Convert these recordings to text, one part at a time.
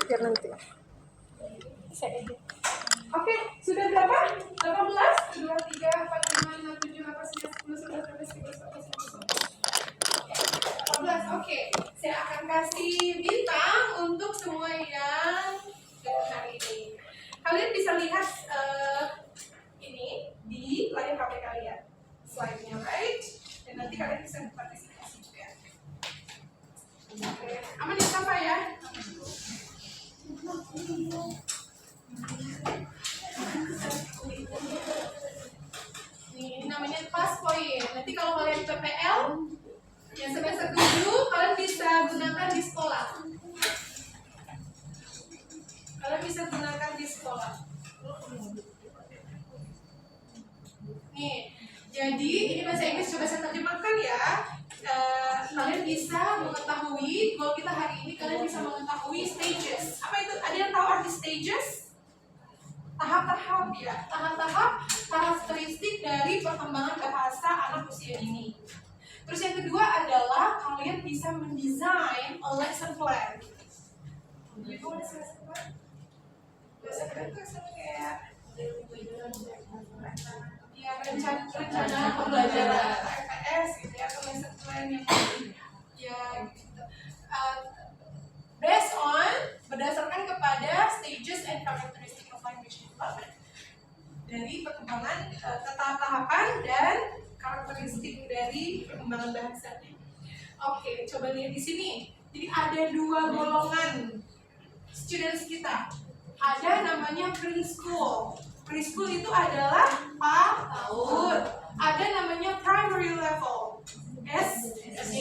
biar nanti saya edit. Oke, sudah berapa? 18, 2, 3, 4, 5, 6, 7, 8, 9, 10, 11, 12, 13, 14, 15, 18. Oke, saya akan kasih bintang untuk semua yang dari hari ini. Kalian bisa lihat ini di layar HP kalian, slide-nya, right? Dan nanti kalian bisa berpartisipasi juga. Oke, aman ya sampai ya? Ini namanya pass point. Nanti kalau kalian PPL yang semester 7, kalian bisa gunakan di sekolah. Kalian bisa gunakan di sekolah. Nih, jadi ini bahasa Inggris coba saya terjemahkan ya. Kalian bisa mengetahui goal kita hari ini. Kalian bisa mengetahui stages. Apa itu? Ada yang tahu arti stages? Tahap-tahap ya, tahap-tahap karakteristik dari perkembangan bahasa anak usia dini. Terus yang kedua adalah kalian bisa mendesain a lesson plan. Jadi ada lesson plan? Lesson plan itu sama kayak ya rencana pembelajaran FPS gitu ya, atau lesson plan yang ya gitu. Based on berdasarkan kepada stages and characteristic of language development, dari perkembangan tahap-tahapan dan karakteristik dari perkembangan bahasa. Oke, coba lihat di sini. Jadi ada dua golongan students kita. Ada namanya preschool. Preschool itu adalah PAUD. Ada namanya primary level, SD.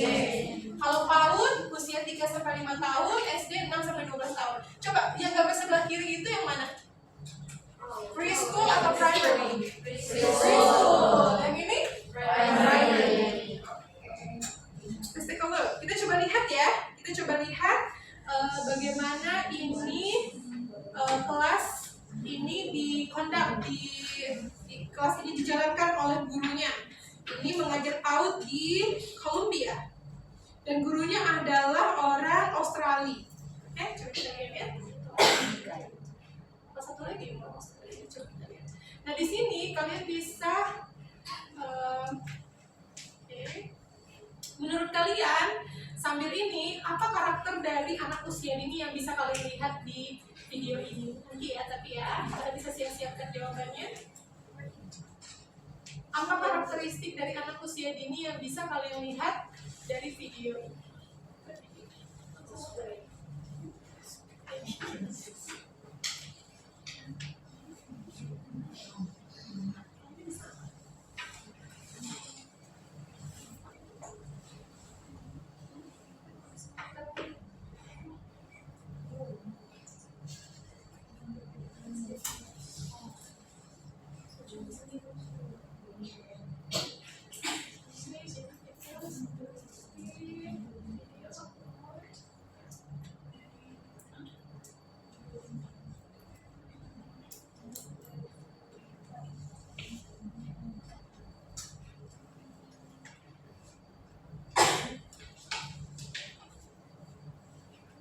Kalau PAUD usia 3-5 tahun, SD 6-12 tahun. Coba yang gambar sebelah kiri itu yang mana? Preschool atau primary? Preschool. Yang ini? Primary. Let's take a look. Kita coba lihat ya. Kita coba lihat bagaimana ini kelas ini dikondak di kelas ini dijalankan oleh gurunya. Ini mengajar PAUD di Columbia. Dan gurunya adalah orang Australia. Oke, coba kita lihat. Satu lagi orang Australia. Coba kita lihat. Nah, di sini kalian bisa menurut kalian sambil ini apa karakter dari anak usia dini yang bisa kalian lihat di video ini? Nanti ya, tapi ya kalian bisa siap-siapkan jawabannya. Apa karakteristik dari anak usia dini yang bisa kalian lihat dari video ini?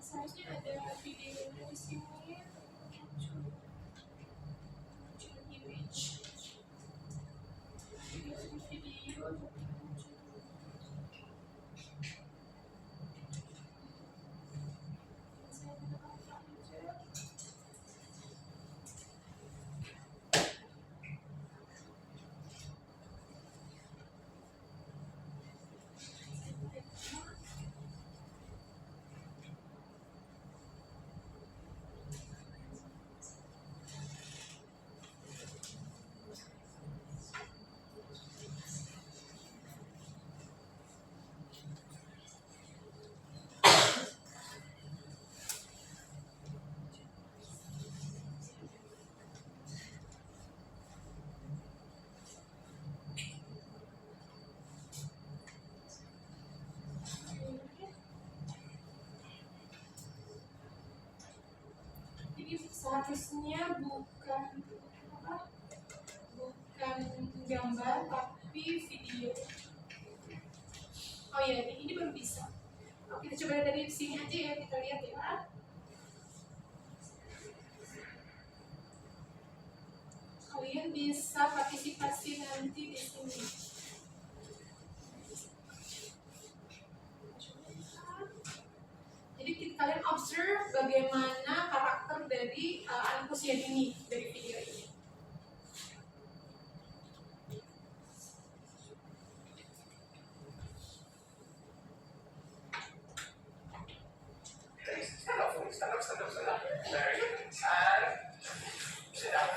Seharusnya ada videonya di sini. Video. Seharusnya bukan gambar tapi video. Oh ya, ini baru bisa. Oke, kita coba dari sini aja ya, kita lihat ya. bisa partisipasi nanti di sini. Jadi kalian observe bagaimana karakter dari anak usia dini dari video ini. Stand up. Very good. And sit down.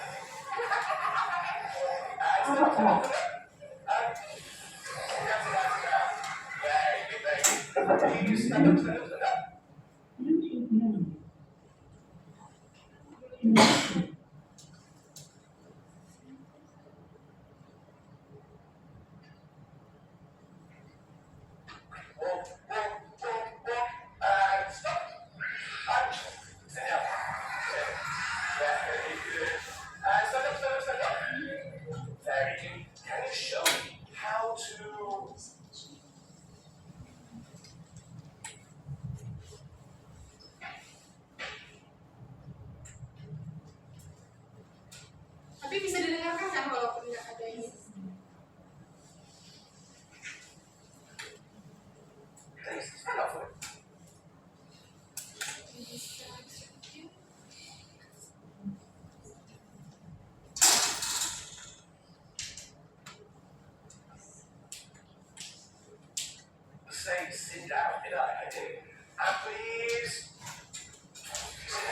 And stand up. Very good. Please stand up. Tapi bisa didengarkan kan walaupun nggak ada ini? Say, sit down. I did. And please. Stand up.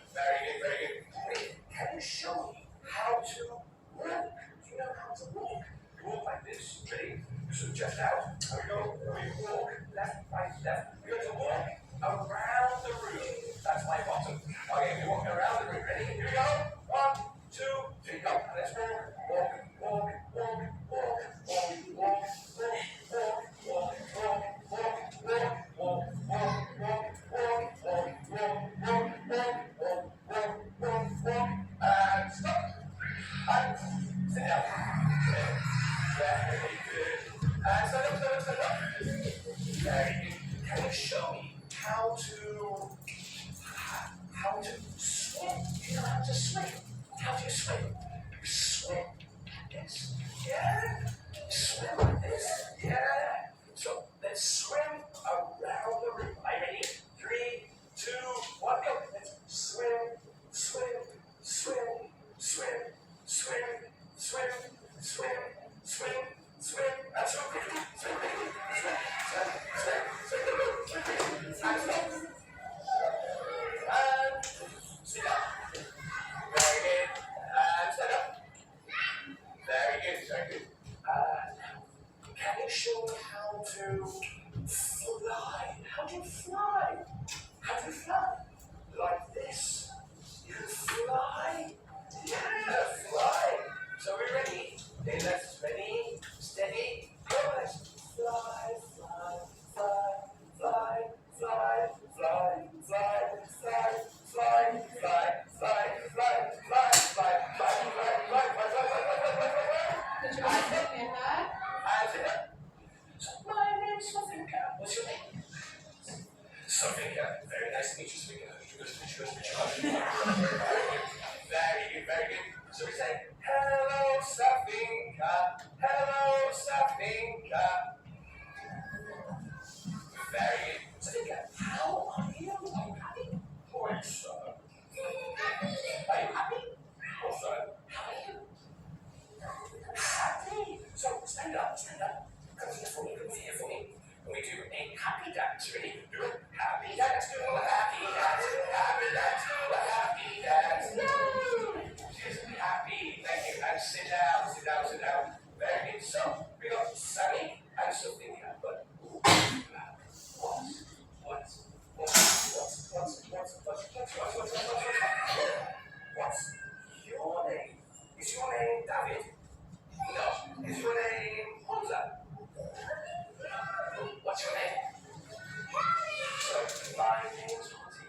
Very good. Wait, can you show me how to walk? Do you know how to walk? You walk like this. Ready? So just out. Here we go. We walk. Left, right, left. We're going to walk around the room. That's my bottom. Okay, we're walking around the room. Ready? Here we go. 1, 2, 3, go. And let's walk. And stop. And sit down. Very good. And stand up. Very good. Can you show me how to swim? Do you know how to swim? How do you swim? You swim like this. Yeah. Swim like this. Yeah. So let's swim around the room. Are you ready? 3, 2, 1, go. Let's swim. That's so quickly. Swim. And stop. And sit down. Very good. And stand up. Very good. Can you show me how to fly? How do you fly? Like this. You can fly. Yeah, fly. So we're ready. Okay, let's ready, steady, go. Let's fly. My name's Sophia. What's your name? Sophia. Very nice to meet you, Sophia. Very good. So we say, hello, Sophia. Very good. Sophia, how are you? Are you happy? Poor son. Are you happy? Poor son. How are you? Happy. So stand up. Come here for me. When we do a happy dance, ready? Do a happy dance. Do a happy dance. She's happy. Thank you. And sit down. Very good. So we got Sunny and Sophia. But what's your name? Is your name David? No. Is your name Hamza? What's your name? So, my name's Hansi.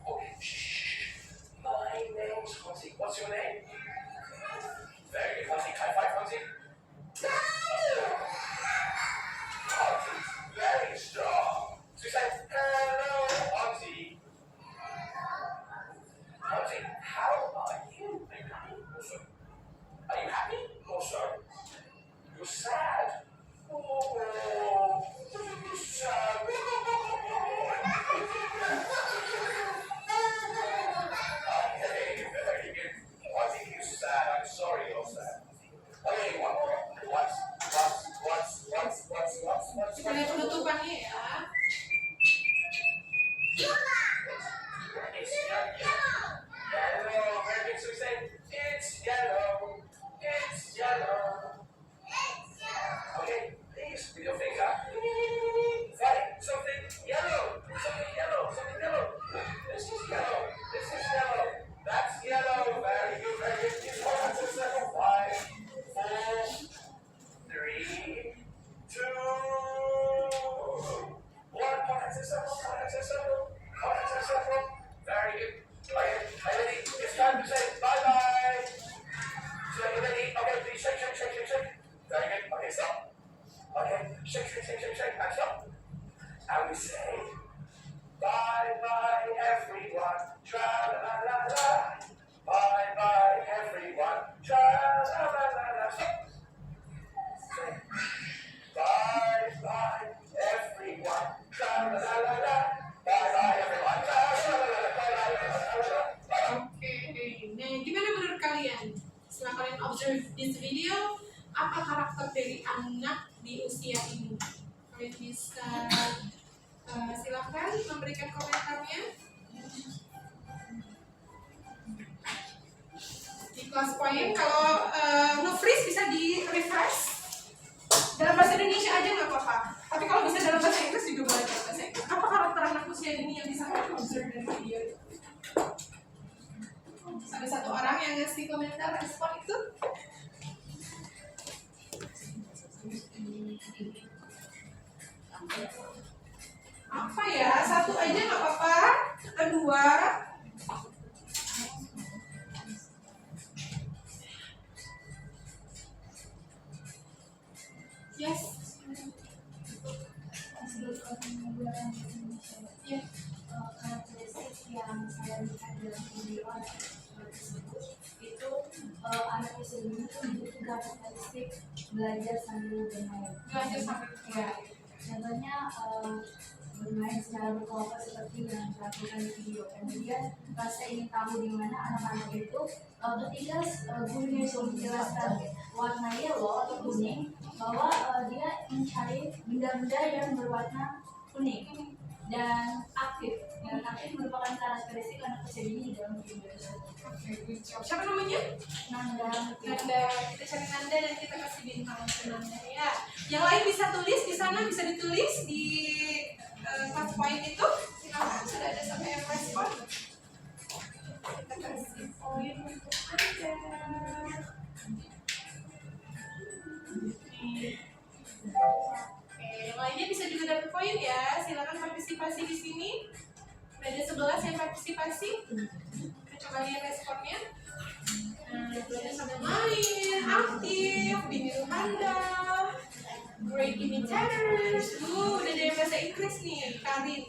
Okay, shh. My name's Hansi. What's your name? Very good, Hansi. High five, Hansi. Hansi's very strong. So you say, hello, Hansi. penutupannya ya. It's yellow. Very good. So we say, it's yellow. It's yellow. Okay, please, with your finger. Find something yellow. Something yellow. Something yellow. This is yellow. This is yellow. That's yellow. Very good. Very good. Just hold on to the circle. 5, 4, 3, 2, 1. Point to the circle. Point to the circle. Point to the circle. Very good. Okay, are you ready? It's time to say bye-bye. So are you ready? Okay, please shake, shake, shake, shake, shake. Very good. Okay, stop. Okay, shake, shake, shake, shake, shake. And stop. And we say bye-bye, everyone. Tra-la-la-la-la. Bye-bye, everyone. Tra-la-la-la-la. Stop. Say bye-bye, everyone. Tra-la-la-la-la. Bye-bye, everyone. Tra-la-la-la-la. Oke, nah gimana menurut kalian? Setelah kalian observe this video, apa karakter dari anak di usia ini? Kalian bisa silakan memberikan komentarnya di kelas poin. Kalau nge-freeze bisa di refresh dalam bahasa Indonesia aja nggak apa-apa. Tapi kalau bisa dalam bahasa Inggris juga boleh bahasa Inggris. Apa karakter anak usia ini yang bisa kalian observe dari video itu? Ada satu orang yang ngasih komentar respon itu. Apa ya? Satu aja nggak apa-apa. Kedua. Yes. Ya. Karakteristik yang saya lihat dalam video tersebut itu anak usia dini itu memiliki karakteristik belajar sambil bermain. Belajar sambil ya. Contohnya bermain secara berkelompok seperti yang dilakukan di video. Kemudian rasa ingin tahu di mana anak-anak itu ketika gurunya sudah menjelaskan warna yellow atau kuning bahwa dia mencari benda-benda yang berwarna kuning dan aktif. Dan aktif merupakan karakteristik anak usia dini di dalam video tersebut. Siapa namanya? Nanda. Nanda. Kita cari Nanda dan kita kasih bintang ke Nanda ya. Yang lain bisa tulis di sana, bisa ditulis di kelas poin itu. Silakan, sudah ada sampai yang respon. Kita kasih poin untuk Anda. Oke, yang lainnya bisa juga dapat poin ya. Silakan partisipasi di sini. Ada 11 yang partisipasi. Kita coba lihat responnya. Belajar sambil main, aktif, bimbing Anda, great imitators. Udah ada bahasa Inggris nih, Karin.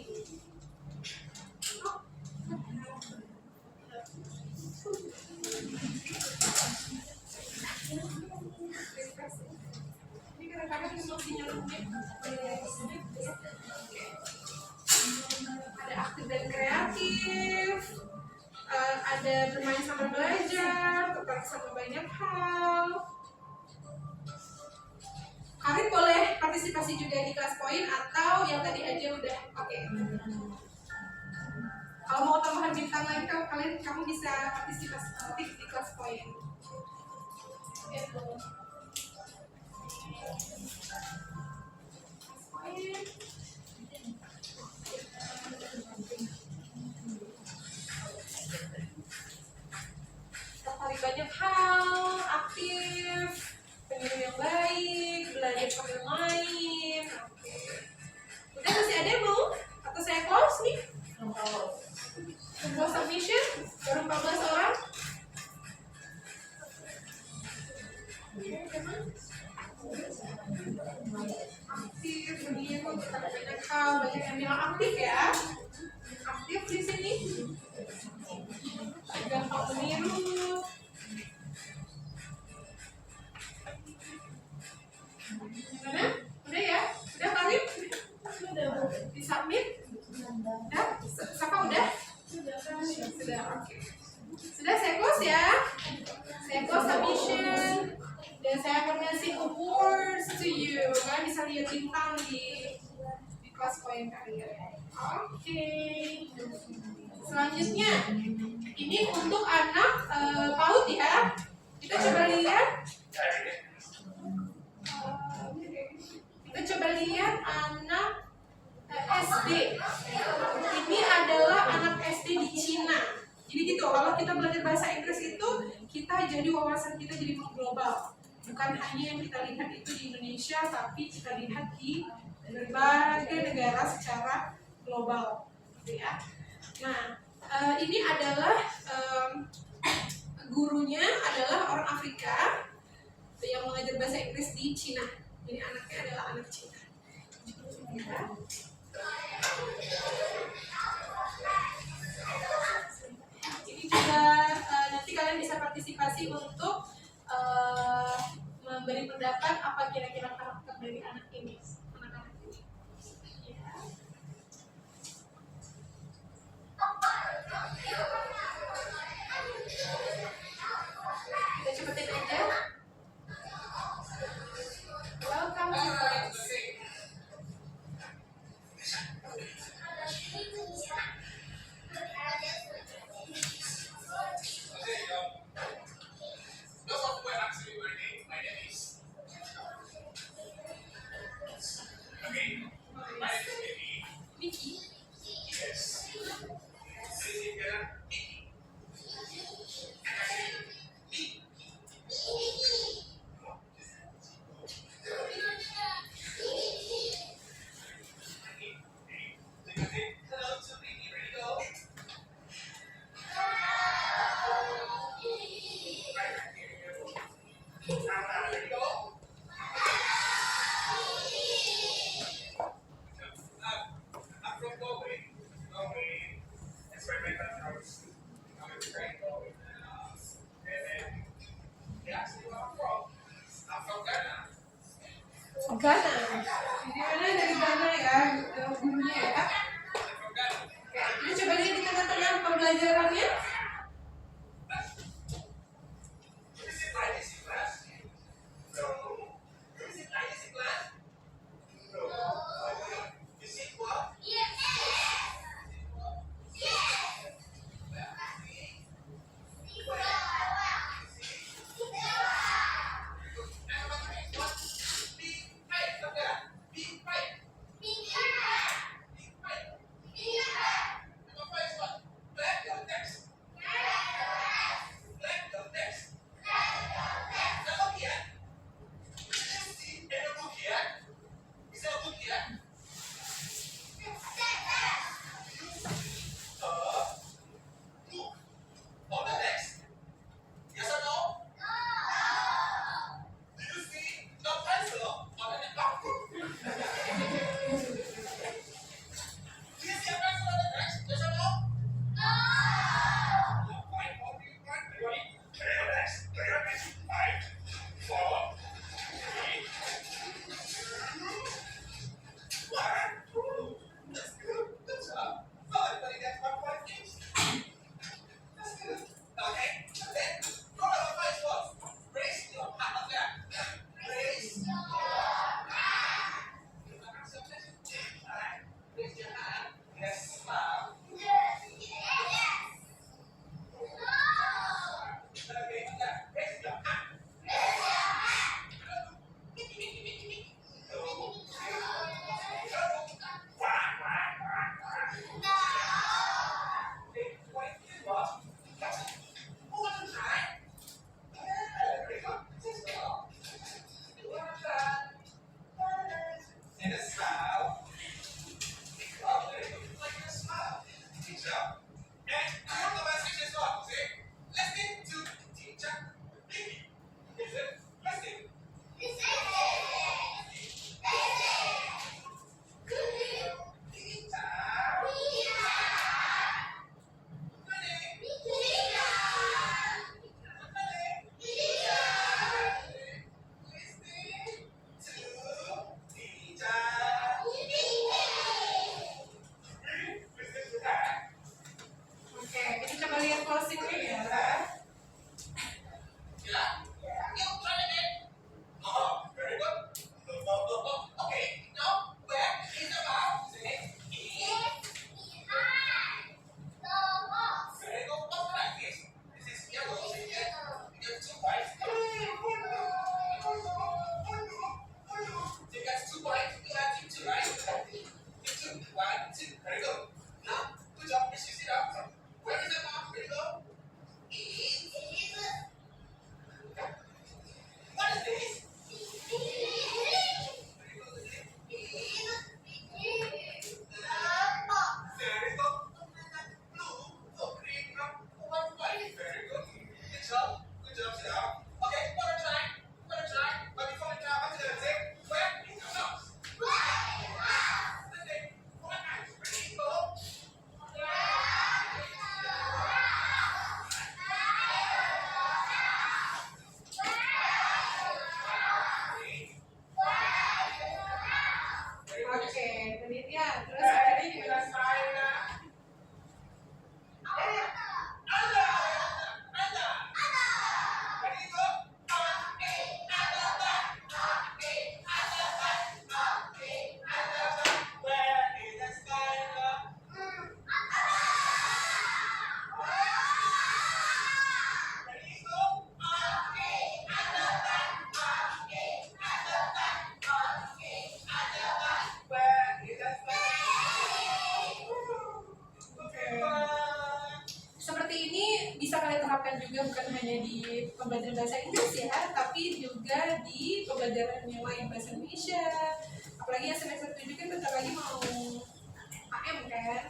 Ini kadang-kadang emosinya rumit. Ada aktif dan kreatif. Ada bermain sambil belajar, tertarik sama banyak hal. Karin boleh partisipasi juga di kelas poin atau yang tadi aja udah oke. Kalau mau tambahan bintang lagi, kamu bisa partisipasi aktif di kelas poin. Gitu. Kelas poin. Tertarik banyak hal, aktif, peniru yang baik, belajar sambil main. Oke. Udah masih ada yang mau? Atau saya close nih? Semua submission, baru 14 orang. Aktif, peniru, tertarik banyak hal, banyak yang bilang aktif ya. Aktif di sini. Gampang meniru. Gimana? Udah ya? Udah Karin? Disubmit? Udah? Saka udah? Sudah, oke. Sudah saya close ya? Saya close submission. Dan saya akan ngasih awards to you. Kalian bisa lihat bintang di kelas poin kalian. Oke. Selanjutnya, ini untuk anak PAUD ya. Kita coba lihat. Kita coba lihat anak SD. Ini adalah anak SD di Cina. Jadi gitu, kalau kita belajar bahasa Inggris itu, kita jadi wawasan kita jadi mengglobal. Bukan hanya yang kita lihat itu di Indonesia, tapi kita lihat di berbagai negara secara global, gitu ya. Nah, ini adalah gurunya adalah orang Afrika yang mengajar bahasa Inggris di Cina. Jadi anaknya adalah anak Cina. Ya. Ini juga nanti kalian bisa partisipasi untuk memberi pendapat apa kira-kira karakter dari anak ini. Anak-anak ini. Ya. Kita cepetin aja. Welcome to class. Those of you who are asking my name is juga bukan hanya di pembelajaran bahasa Inggris ya, tapi juga di pembelajaran yang lain bahasa Indonesia. Apalagi yang semester 7 kan bentar lagi mau AM kan,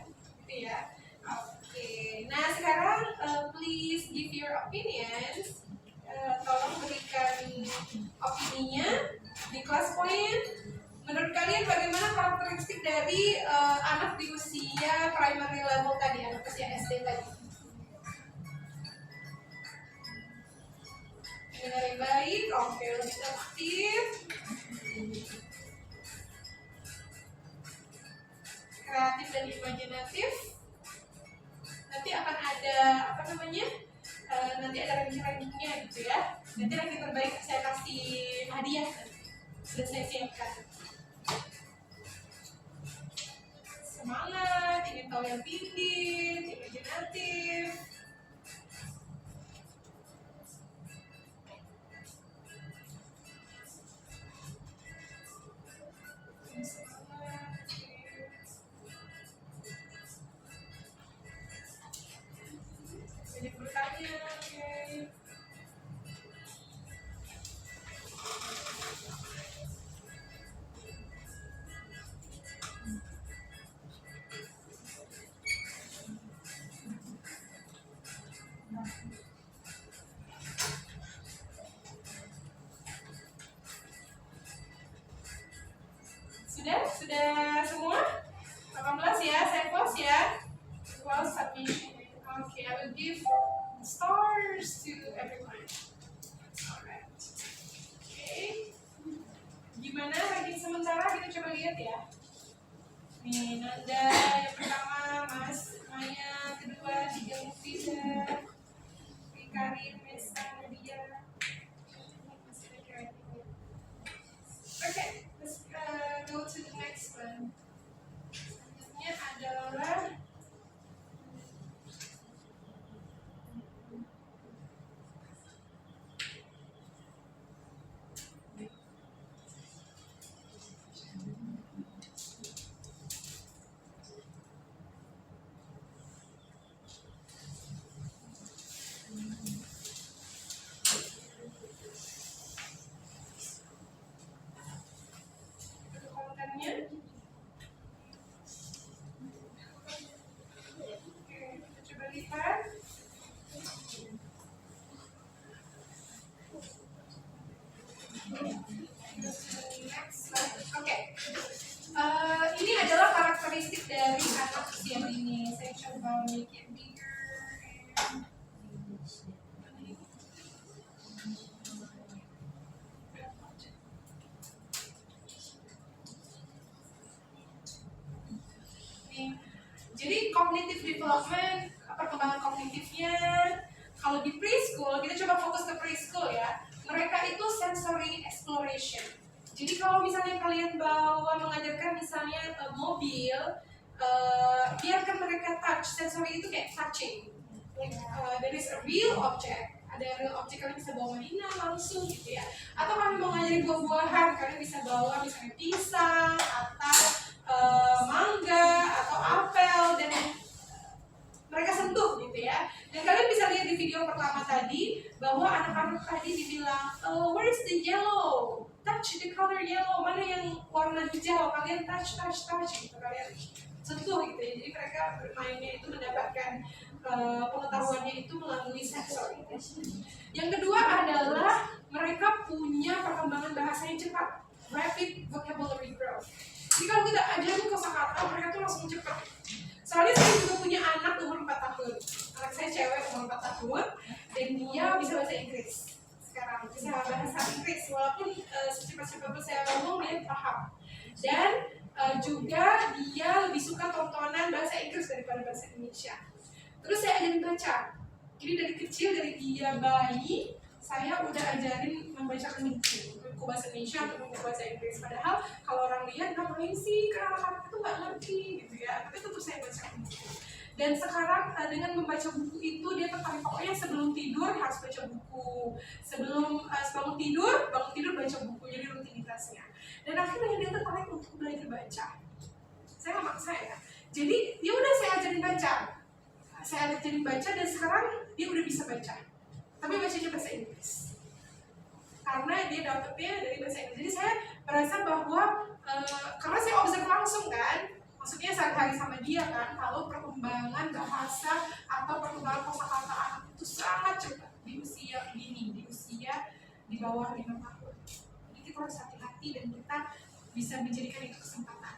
gitu ya. Oke, nah sekarang please give your opinions. Tolong berikan opininya di kelas point. Menurut kalian bagaimana karakteristik dari anak di usia primary level tadi, anak usia SD tadi? Dengar yang baik, oke, lebih aktif, kreatif dan imajinatif. Nanti akan ada apa namanya? Nanti ada ranking-rankingnya gitu ya. Nanti ranking terbaik saya kasih hadiah, sudah saya siapkan. Semangat, ingin tahu yang tinggi, imajinatif. Banyak bertanya, oke. Sudah semua? 18 ya, saya close ya. Close submission. Okay, I will give stars to everyone. Alright. Okay. Gimana ranking sementara? Kita coba lihat ya. Nih, Nanda yang pertama, Mas Maya kedua, Tiga Mufida, Karim, Mesa, Nadia. Okay, let's go to the next one. Selanjutnya adalah kontennya. Oke, kita coba lihat. Oke, ini adalah karakteristik dari anak usia ini. Saya coba make it bigger. Jadi cognitive development, perkembangan kognitifnya, kalau di preschool, kita coba fokus ke preschool ya. Mereka itu sensory exploration. Jadi kalau misalnya kalian mengajarkan misalnya mobil, biarkan mereka touch. Sensory itu kayak touching. There is a real object. Ada real object, kalian bisa bawa mainan langsung gitu ya. Atau kalian mau ngajarin buah-buahan, kalian bisa bawa misalnya pisang atau mangga atau apel dan mereka sentuh gitu ya. Dan kalian bisa lihat di video pertama tadi bahwa anak-anak tadi dibilang, where is the yellow? Touch the color yellow. Mana yang warna hijau? Kalian touch gitu, kalian sentuh gitu ya. Jadi mereka bermainnya itu mendapatkan pengetahuannya itu melalui sensori. Yang kedua adalah mereka punya perkembangan bahasa yang cepat, rapid vocabulary growth. Jadi kalau kita ajarin kosakata, mereka tuh langsung cepat. Soalnya saya juga punya anak umur 4 tahun. Anak saya cewek umur 4 tahun dan dia bisa bahasa Inggris. Sekarang bisa bahasa Inggris walaupun secepat-cepat saya ngomong dia paham. Dan juga dia lebih suka tontonan bahasa Inggris daripada bahasa Indonesia. Terus saya ajarin baca. Jadi dari kecil, dari dia bayi, saya udah ajarin membacakan buku bahasa Indonesia atau buku bahasa Inggris. Padahal kalau orang lihat ngapain sih, karena anak-anak itu nggak ngerti gitu ya. Tapi tetap saya bacakan buku. Dan sekarang dengan membaca buku itu dia tertarik, pokoknya sebelum tidur harus baca buku. Sebelum bangun tidur baca buku, jadi rutinitasnya. Dan akhirnya dia tertarik untuk belajar baca. Saya nggak maksa ya. Jadi ya udah saya ajarin baca. Saya ajarin baca dan sekarang dia udah bisa baca. tapi bacanya bahasa Inggris karena dia dapetnya dari bahasa Inggris. Jadi saya merasa bahwa karena saya observe langsung kan, maksudnya sehari-hari sama dia kan, kalau perkembangan bahasa atau perkembangan kosakata anak itu sangat cepat di usia dini, di usia di bawah 5 tahun. Jadi kita harus hati-hati dan kita bisa menjadikan itu kesempatan.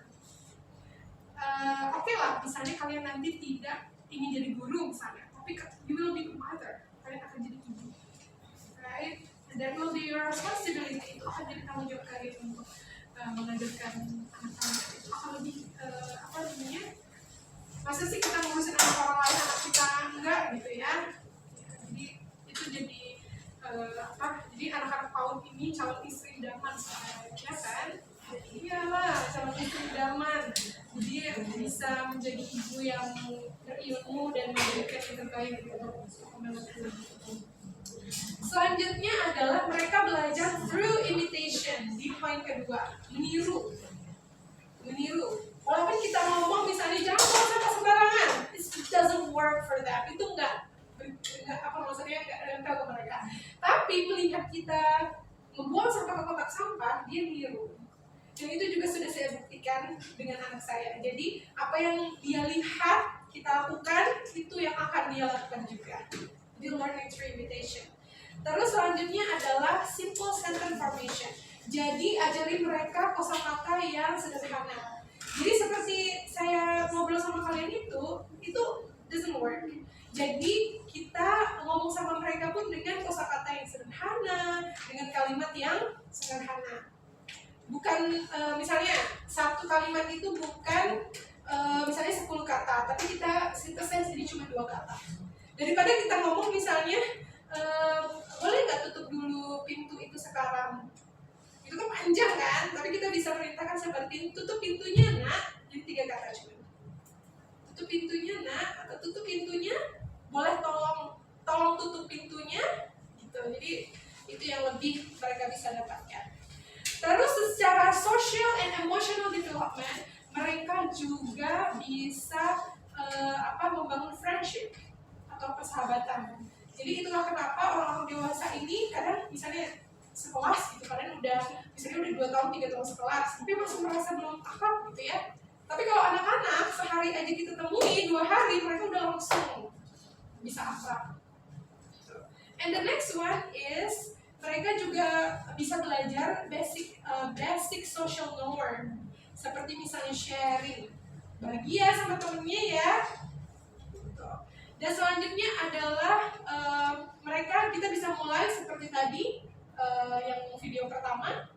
Oke lah, misalnya kalian nanti tidak ingin jadi guru misalnya, tapi you will be a mother, kalian akan jadi ibu, right? And that will be your responsibility. Itu akan jadi tanggung jawab kalian untuk mengajarkan anak kalian. Itu akan lebih apa namanya? Masa sih kita ngurusin anak orang lain, anak kita enggak gitu ya? Jadi itu jadi Jadi anak-anak PAUD ini calon istri idaman sebenarnya kan? Iyalah, calon istri idaman. Dia bisa menjadi ibu yang berilmu dan memberikan yang terbaik untuk anak-anak. Selanjutnya adalah mereka belajar through imitation. Di poin kedua, meniru. Walaupun kita ngomong misalnya jangan buang sampah sembarangan, it doesn't work for them. Itu enggak maksudnya enggak nempel ke mereka. Tapi melihat kita membuang sampah ke kotak sampah, dia niru. Dan itu juga sudah saya buktikan dengan anak saya. Jadi apa yang dia lihat kita lakukan, itu yang akan dia lakukan juga. Jadi learning through imitation. Terus selanjutnya adalah simple sentence formation. Jadi ajarin mereka kosakata yang sederhana. Jadi seperti saya ngobrol sama kalian itu doesn't work. Jadi kita ngomong sama mereka pun dengan kosakata yang sederhana, dengan kalimat yang sederhana. Bukan misalnya satu kalimat itu bukan misalnya 10 kata, tapi kita synthesize jadi cuma 2 kata. Daripada kita ngomong misalnya boleh nggak tutup dulu pintu itu sekarang? Itu kan panjang kan, tapi kita bisa perintahkan seperti tutup pintunya nak, jadi 3 kata cuma. Tutup pintunya nak, atau tutup pintunya, boleh tolong tutup pintunya, gitu. Jadi itu yang lebih mereka bisa dapatkan. Terus secara social and emotional development, mereka juga bisa membangun friendship atau persahabatan. Jadi itulah kenapa orang-orang dewasa ini kadang misalnya sekelas gitu, kadang misalnya udah 2 tahun, 3 tahun sekelas, tapi masih merasa belum akrab gitu ya. Tapi kalau anak-anak sehari aja kita temui, 2 hari mereka udah langsung bisa akrab. And the next one is mereka juga bisa belajar basic social norm, seperti misalnya sharing, bahagia sama temennya ya. Dan selanjutnya adalah kita bisa mulai seperti tadi yang video pertama,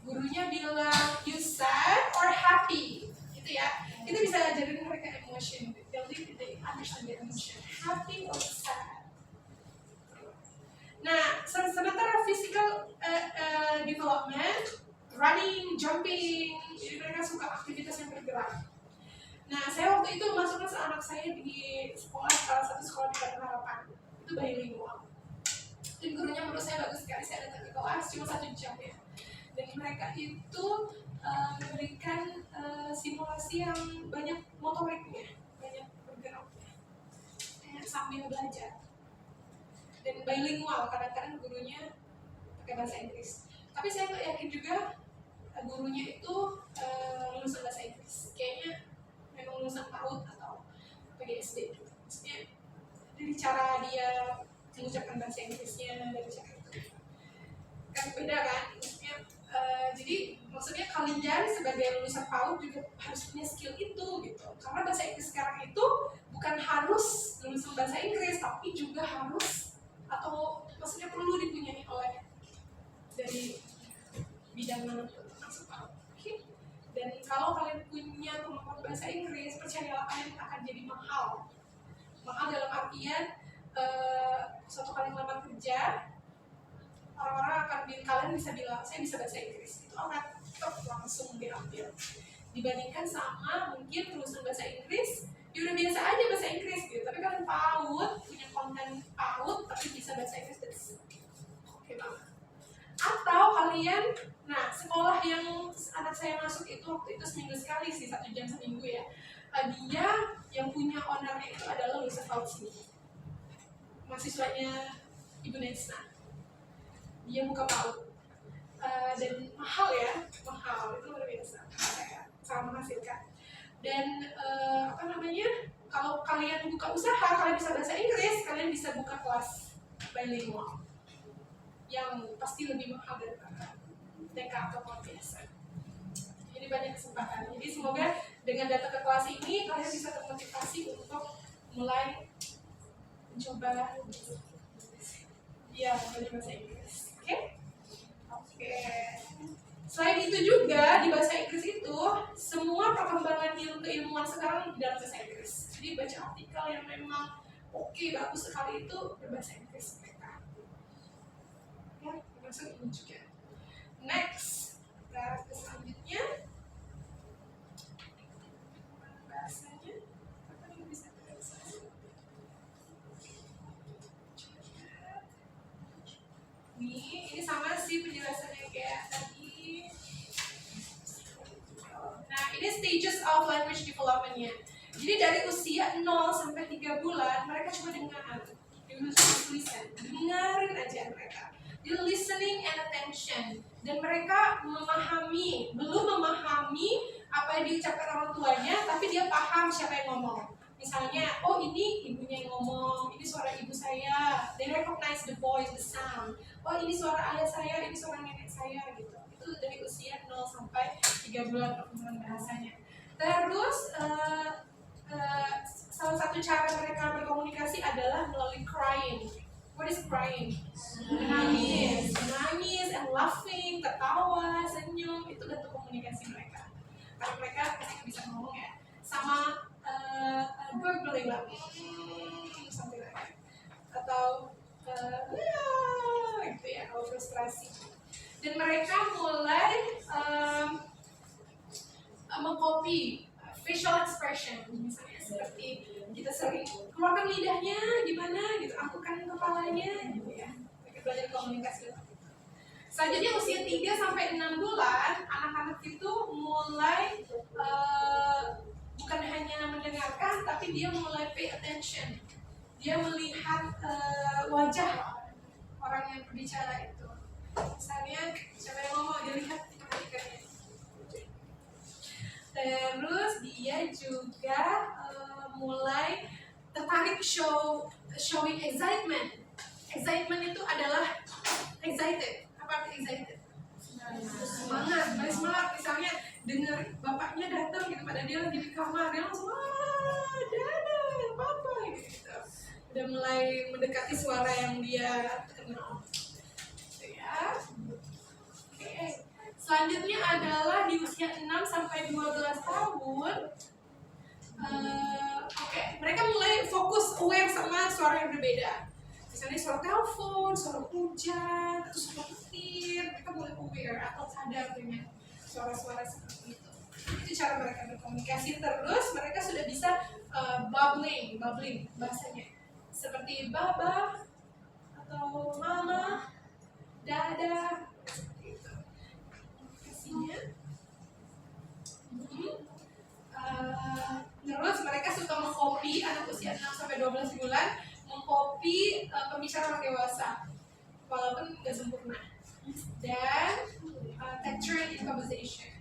gurunya bilang you sad or happy, gitu ya. Kita bisa ajarin mereka emotion, building they understand the emotion, happy or sad. Nah, sementara physical development, running, jumping, jadi mereka suka aktivitas yang bergerak. Nah, saya waktu itu masukkan anak saya di salah satu sekolah di Kota Harapan, itu bilingual. Dan gurunya menurut saya bagus sekali, saya datang ke kelas cuma 1 jam ya. Dan mereka itu memberikan simulasi yang banyak motoriknya, banyak bergeraknya, sambil belajar. Dan bilingual, kadang-kadang gurunya pakai bahasa Inggris. Tapi saya nggak yakin juga gurunya itu lulusan bahasa Inggris. Kayaknya memang lulusan PAUD atau PGSD gitu. Maksudnya dari cara dia mengucapkan bahasa Inggrisnya, dari cara itu kan beda kan. Jadi maksudnya kalian sebagai lulusan PAUD juga harus punya skill itu gitu. Karena bahasa Inggris sekarang itu bukan harus lulusan bahasa Inggris, tapi juga harus atau maksudnya perlu dipunyai oleh dari bidang manapun termasuk PAUD. Dan kalau kalian punya kemampuan bahasa Inggris, percayalah kalian akan jadi mahal. Mahal dalam artian suatu kali melamar kerja, orang-orang akan kalian bisa bilang saya bisa bahasa Inggris, itu akan langsung diambil. Dibandingkan sama mungkin lulusan bahasa Inggris, ya udah biasa aja bahasa Inggris gitu, tapi kalian PAUD, punya konten PAUD, tapi bisa bahasa Inggris, oke banget. Atau kalian, nah sekolah yang anak saya masuk itu waktu itu seminggu sekali sih, 1 jam seminggu ya. Dia yang punya ownernya itu adalah lulusan PAUD sini. Mahasiswanya Ibu Nesna. Dia buka PAUD. Dan mahal ya, mahal itu luar biasa, sangat menghasilkan. Dan apa namanya, kalau kalian buka usaha, kalian bisa bahasa Inggris, kalian bisa buka kelas bilingual yang pasti lebih mahal daripada TK atau kelas biasa. Jadi banyak kesempatan. Jadi semoga dengan datang ke kelas ini kalian bisa termotivasi untuk mulai mencoba ya belajar bahasa Inggris. Oke? Oke. Selain itu juga di bahasa Inggris itu semua perkembangan keilmuan sekarang di dalam bahasa Inggris. Jadi baca artikel yang memang oke, bagus sekali itu berbahasa Inggris mereka. Ya, termasuk ini juga. Next, kita ke selanjutnya. Bahasanya apa yang bisa kita bahas? Ini sama sih penjelasannya kayak tadi. Nah, ini stages of language development-nya. Jadi dari usia 0 sampai 3 bulan mereka cuma dengar. Listen. Dengarin aja mereka. Jadi listening and attention. Dan mereka memahami, belum memahami apa yang diucapkan orang tuanya, tapi dia paham siapa yang ngomong. Misalnya, oh ini ibunya yang ngomong, ini suara ibu saya. They recognize the voice, the sound. Oh ini suara ayah saya, ini suara nenek saya gitu. Itu dari usia 0 sampai 3 bulan perkembangan bahasanya. Terus salah satu cara mereka berkomunikasi adalah melalui crying. What is crying? Menangis, and laughing, tertawa, senyum, itu bentuk komunikasi mereka. Karena mereka bisa ngomong ya, sama gurgling lah, sampai lagi, atau gitu ya, kalau frustrasi. Dan mereka mulai mengcopy facial expression, misalnya seperti kita sering keluarkan lidahnya gimana gitu, angkukan kepalanya gitu ya. Mereka belajar komunikasi. Selanjutnya usia 3 sampai 6 bulan, anak-anak itu mulai bukan hanya mendengarkan, tapi dia mulai pay attention. Dia melihat wajah orang yang berbicara itu. Misalnya siapa yang ngomong, dia lihat perhatikannya. Terus dia juga mulai tertarik showing excitement. Excitement itu adalah excited. Apa arti excited? Semangat, semangat. Misalnya dengar bapaknya datang gitu, pada dia lagi di kamar, dia langsung dadah, papa gitu. Udah mulai mendekati suara yang dia kenal. Gitu ya. Oke. Selanjutnya adalah di usia 6 sampai 12 tahun. Mereka mulai fokus aware sama suara yang berbeda. Misalnya suara telepon, suara hujan, atau suara petir. Mereka mulai aware atau sadar dengan suara-suara seperti itu. Itu cara mereka berkomunikasi. Terus mereka sudah bisa bubbling bahasanya. Seperti baba atau mama, dada, seperti itu. Komunikasinya. Terus mereka suka mengcopy, anak usia 6 sampai 12 bulan mengcopy pembicaraan orang dewasa walaupun nggak sempurna. Dan texture in conversation.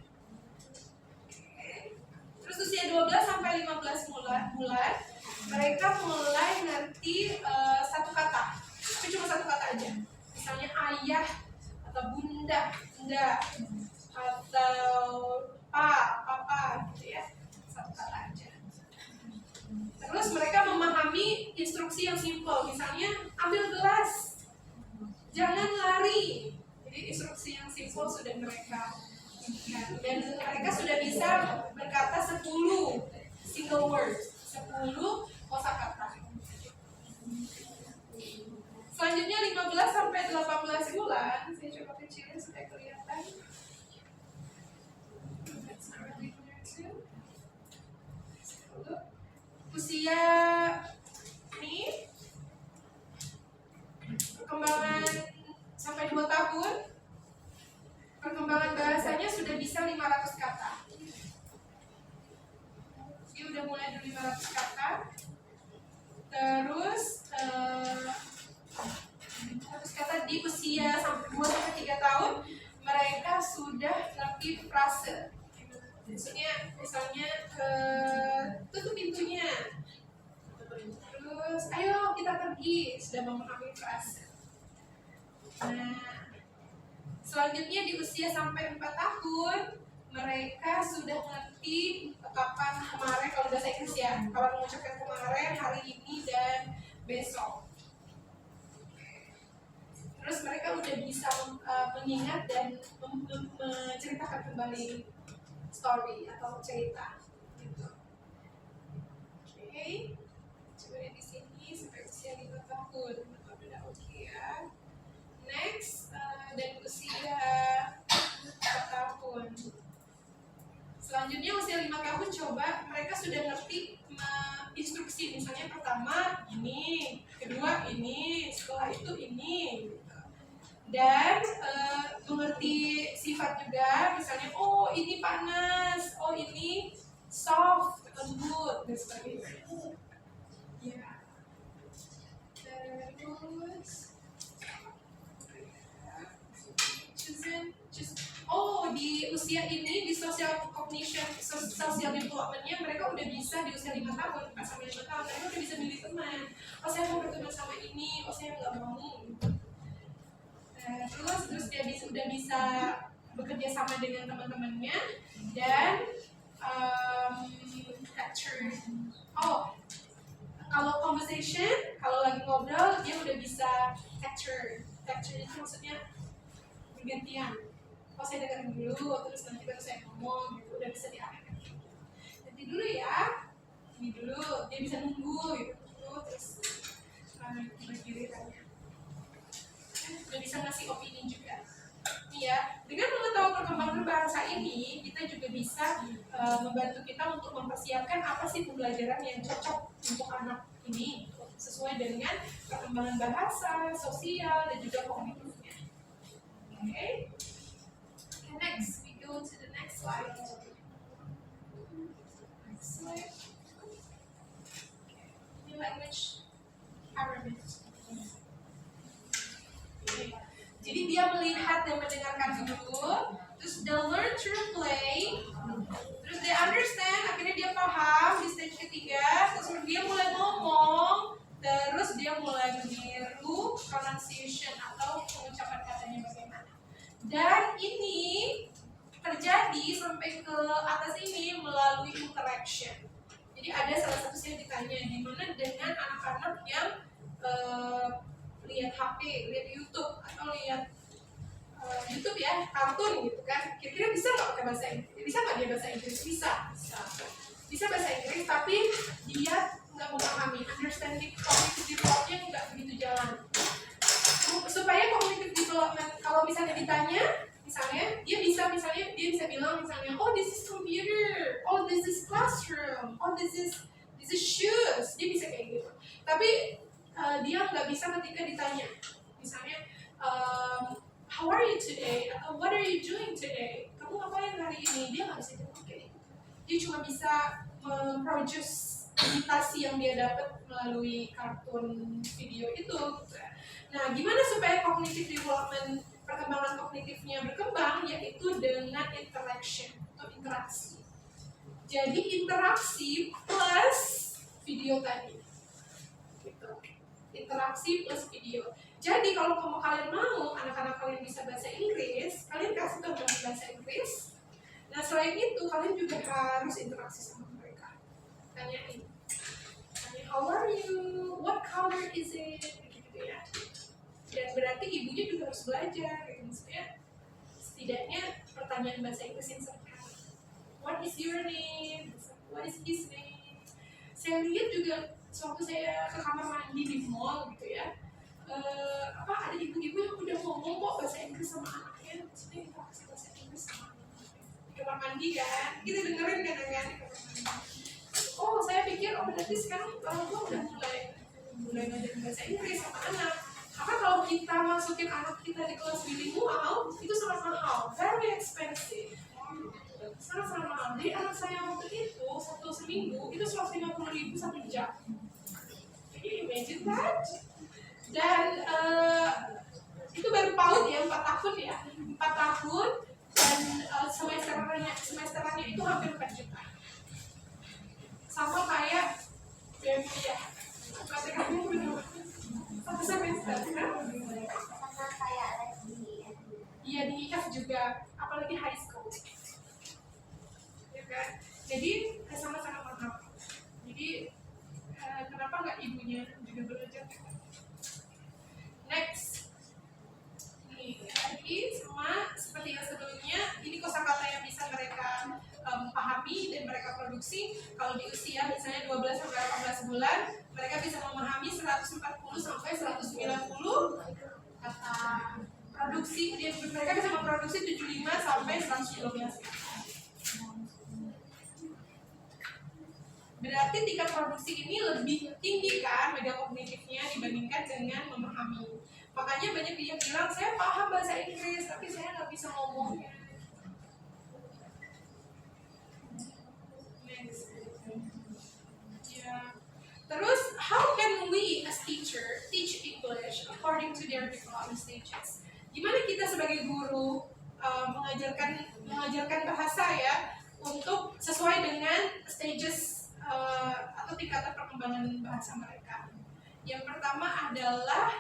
Okay. Terus usia 12 sampai 15 bulan mereka mulai ngerti satu kata, tapi cuma satu kata aja. Misalnya ayah atau bunda, atau papa gitu ya, satu kata aja. Terus mereka memahami instruksi yang simpel, misalnya ambil gelas, jangan lari. Jadi instruksi yang simpel sudah mereka ingat. Dan mereka sudah bisa berkata 10 single words, 10 kosakata. Selanjutnya 15 sampai 18 bulan, saya coba kecilin supaya kelihatan. Usia ini perkembangan sampai 2 tahun, perkembangan bahasanya sudah bisa 500 kata. Dia udah mulai dari 500 kata. Terus misalnya tutup pintunya, terus ayo kita pergi, sudah memahami frase. Nah, selanjutnya di usia sampai 4 tahun mereka sudah ngerti kapan kemarin, kalau bahasa Inggris ya, kapan mengucapkan kemarin, hari ini, dan besok. Terus mereka udah bisa mengingat dan menceritakan kembali story atau cerita gitu. Oke, coba lihat di sini sampai usia 5 tahun, udah oke ya. Next, dan usia 4 tahun. Selanjutnya usia 5 tahun, coba mereka sudah ngerti instruksi, misalnya pertama ini, kedua ini, setelah itu ini gitu. Dan mengerti sifat juga, misalnya oh ini panas, oh ini soft, lembut, dan sebagainya ya. Terus oh, di usia ini, di social cognition, social development-nya mereka udah bisa di usia 5 tahun, pas sampai 5 tahun, mereka udah bisa milih teman. Oh, saya mau berteman sama ini, oh saya nggak mau. Terus dia udah bisa bekerja sama dengan teman-temannya dan capture. Oh, kalau conversation, kalau lagi ngobrol, dia udah bisa capture. Capture itu maksudnya bergantian. Oh, saya dengerin dulu, terus nanti baru saya ngomong, gitu. Udah bisa diarahkan. Nanti dulu ya, ini dulu, dia bisa nunggu, gitu. Terus gilirannya. Udah bisa ngasih opini juga. Ya, dengan mengetahui perkembangan bahasa ini, kita juga bisa membantu kita untuk mempersiapkan apa sih pembelajaran yang cocok untuk anak ini sesuai dengan perkembangan bahasa, sosial, dan juga kognitifnya. Okay. Next, we go to the next slide. Next slide. New language, Arabic. Okay. Jadi dia melihat dan mendengarkan dulu, terus they learn through play, terus they understand, akhirnya dia paham di stage ketiga, terus dia mulai ngomong, terus dia mulai meniru pronunciation atau pengucapan katanya bagaimana. Dan ini terjadi sampai ke atas ini melalui interaction. Jadi ada salah satu yang ditanya, gimana dengan anak-anak yang lihat HP, lihat YouTube, atau lihat YouTube ya, kartun gitu kan. Kira-kira bisa nggak pakai bahasa Inggris? Bisa nggak dia bahasa Inggris? Bisa bahasa Inggris, tapi dia nggak memahami, understanding cognitive development-nya nggak begitu jalan. Supaya cognitive development, kalau misalnya ditanya, misalnya dia bisa bilang misalnya, oh this is computer, oh this is classroom, oh this is shoes, dia bisa kayak gitu. Tapi dia nggak bisa ketika ditanya, misalnya how are you today, atau what are you doing today, kamu ngapain hari ini, dia nggak bisa jawab kayak gitu. Dia cuma bisa memproduce imitasi yang dia dapat melalui kartun video itu. Nah, gimana supaya cognitive development, perkembangan kognitifnya berkembang, yaitu dengan interaction atau interaksi. Jadi interaksi plus video tadi. Gitu. Interaksi plus video. Jadi kalau kalian mau anak-anak kalian bisa bahasa Inggris, kalian kasih tahu bahasa Inggris. Nah, selain itu kalian juga harus interaksi sama mereka. Tanyain. How are you? What color is it? Gitu ya. Dan berarti ibunya juga harus belajar, gitu. Maksudnya setidaknya pertanyaan bahasa Inggris yang sederhana. What is your name? What is his name? Saya lihat juga sewaktu saya ke kamar mandi di mall gitu ya, ada ibu-ibu yang udah ngomong kok bahasa Inggris sama anaknya. Maksudnya interaksi bahasa Inggris sama anaknya di kamar mandi kan, kita dengerin kadang-kadang di kamar mandi. Oh, saya pikir berarti sekarang orang tua udah mulai ngajarin bahasa Inggris sama anak. Karena kalau kita masukin anak kita di kelas bilingual, itu sangat mahal, very expensive. Sangat mahal. Jadi anak saya waktu itu, satu seminggu, itu 150.000 1 jam. Can you imagine that? Dan itu baru PAUD ya, 4 tahun ya. 4 tahun, dan semesterannya itu hampir 4 juta. misalnya 12 sampai 18 bulan, mereka bisa memahami 140 sampai 190 kata. Produksi mereka bisa memproduksi 75 sampai 112 kata. Berarti tingkat produksi ini lebih tinggi kan metakognitifnya dibandingkan dengan memahami. Makanya banyak yang bilang saya paham bahasa Inggris tapi saya nggak bisa ngomongnya. Next. Ya. Terus how can we as teacher teach English according to their development stages? Gimana kita sebagai guru mengajarkan bahasa ya untuk sesuai dengan stages atau tingkatan perkembangan bahasa mereka. Yang pertama adalah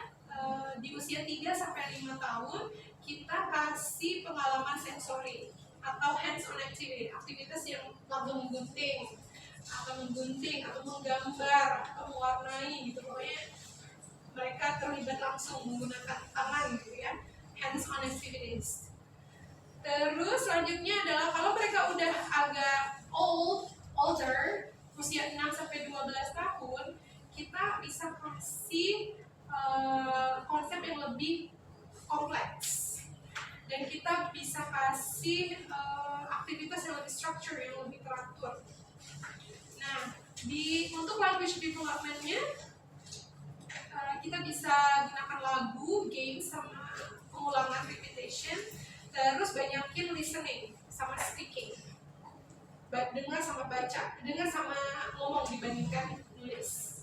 di usia 3 sampai 5 tahun kita kasih pengalaman sensori atau hands-on activity, aktivitas yang langsung menggunting atau menggambar atau mewarnai gitu, pokoknya mereka terlibat langsung menggunakan tangan gitu ya, hands-on activities. Terus selanjutnya adalah kalau mereka udah agak older, usia 6 sampai 12 tahun, kita bisa kasih konsep yang lebih kompleks. Dan kita bisa kasih aktivitas yang lebih structure, yang lebih teratur. Nah, untuk language development-nya, kita bisa gunakan lagu, games, sama pengulangan repetition. Terus banyakin listening sama speaking, dengar sama baca, dengar sama ngomong dibandingkan nulis.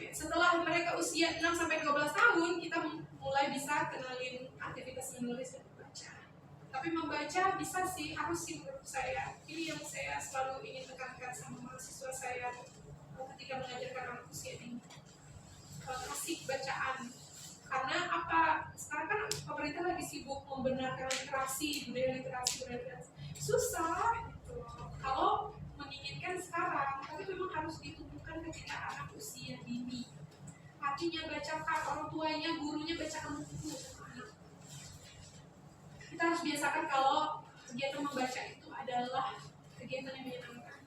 Setelah mereka usia 6 sampai 12 tahun, kita mulai bisa kenalin aktivitas menulis dan membaca. Tapi membaca bisa sih, harus sih menurut saya. Ini yang saya selalu ingin tekankan sama mahasiswa saya ketika mengajarkan anak usia ini. Kasih bacaan. Karena apa? Sekarang kan pemerintah lagi sibuk membenarkan literasi, budaya literasi. Susah gitu. Kalau menginginkan sekarang, tapi memang harus ditumbuhkan ketika anak usia dini. Hatinya bacakan, orang tuanya, gurunya bacakan buku sama anak. Kita harus biasakan kalau kegiatan membaca itu adalah kegiatan yang menyenangkan.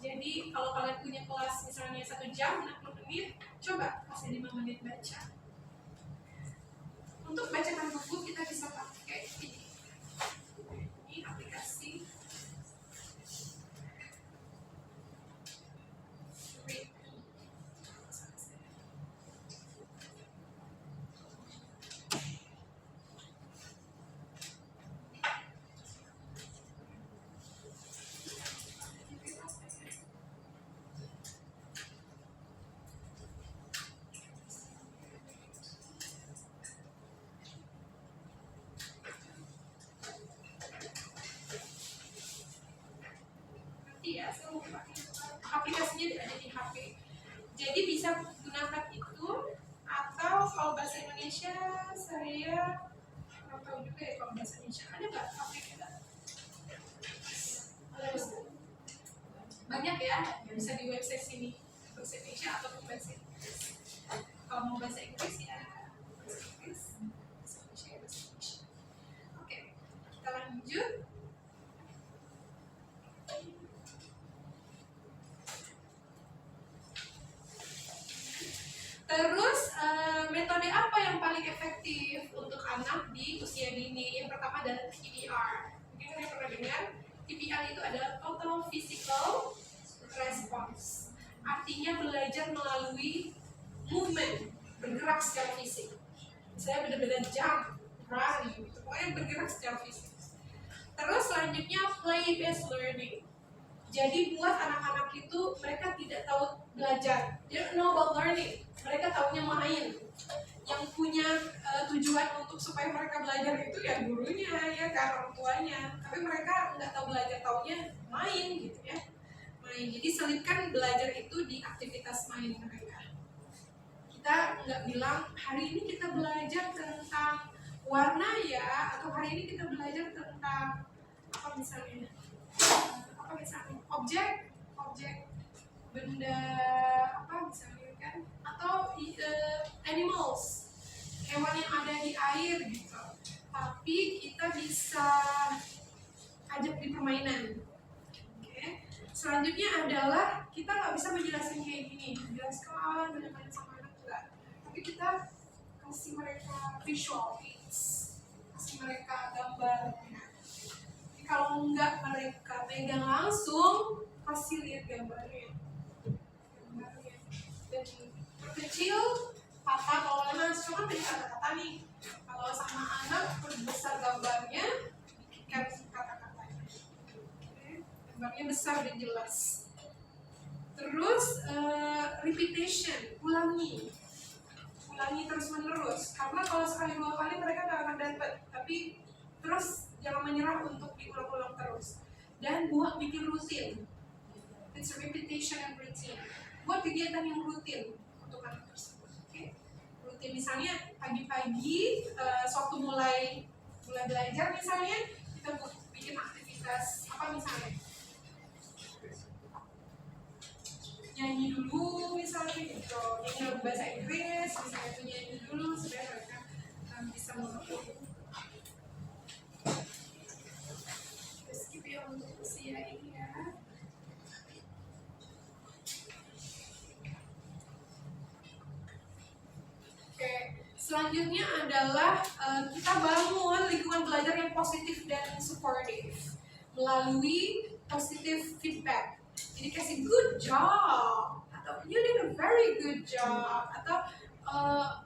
Jadi kalau kalian punya kelas misalnya 1 jam, 60 menit, coba kasih 5 menit baca. Untuk bacakan buku kita bisa pakai ini. Ini aplikasi ya, aplikasinya ada di HP. Jadi bisa gunakan itu, atau kalau bahasa Indonesia saya nggak tahu juga ya kalau bahasa Indonesia ada nggak aplikasi? Banyak ya, bisa di website sini bahasa Indonesia atau bahasa Inggris. Kalau mau bahasa Inggris ya bahasa Inggris, bahasa Indonesia ya bahasa Indonesia. Oke, kita lanjut. Terus metode apa yang paling efektif untuk anak di usia dini? Yang pertama adalah TPR. Mungkin kalian pernah dengar, TPR itu adalah Total Physical Response. Artinya belajar melalui movement, bergerak secara fisik. Misalnya benar-benar jump, run, gitu. Pokoknya bergerak secara fisik. Terus selanjutnya play-based learning. Jadi buat anak-anak itu mereka tidak tahu belajar, they don't know about learning. Mereka taunya main. Yang punya tujuan untuk supaya mereka belajar itu ya gurunya, ya kan, orang tuanya. Tapi mereka nggak tahu belajar, taunya main gitu ya. Main. Jadi selipkan belajar itu di aktivitas main mereka. Kita nggak bilang hari ini kita belajar tentang warna ya, atau hari ini kita belajar tentang apa misalnya. Objek benda apa misalnya kan, atau animals, hewan yang ada di air gitu. Tapi kita bisa ajak di permainan. Oke. Selanjutnya adalah kita nggak bisa menjelaskan kayak gini, menjelaskan banyak-banyak sama anak enggak. Tapi kita kasih mereka visual aids, kasih mereka gambarnya. Jadi kalau nggak mereka pegang langsung, kasih lihat gambarnya. Dan kecil, papa kalau memang cuma beri kata-kata nih. Kalau sama anak perbesar gambarnya, bikin kata-katanya. Gambarnya besar dan jelas. Terus repetition, ulangi terus menerus. Karena kalau sekali 2 kali mereka nggak akan dapat. Tapi terus jangan menyerah untuk diulang-ulang terus. Dan bikin rutin. It's a repetition and routine. Buat kegiatan yang rutin untuk anak tersebut. Okay? Rutin misalnya pagi-pagi, sewaktu mulai belajar misalnya kita bikin aktivitas apa misalnya? Nyanyi dulu misalnya gitu, nyanyi lagu bahasa Inggris misalnya itu nyanyi dulu supaya mereka bisa mengerti. Skip ya untuk usia ini ya. Oke, selanjutnya adalah kita bangun lingkungan belajar yang positif dan supportive melalui positive feedback. Jadi kasih good job atau you did a very good job atau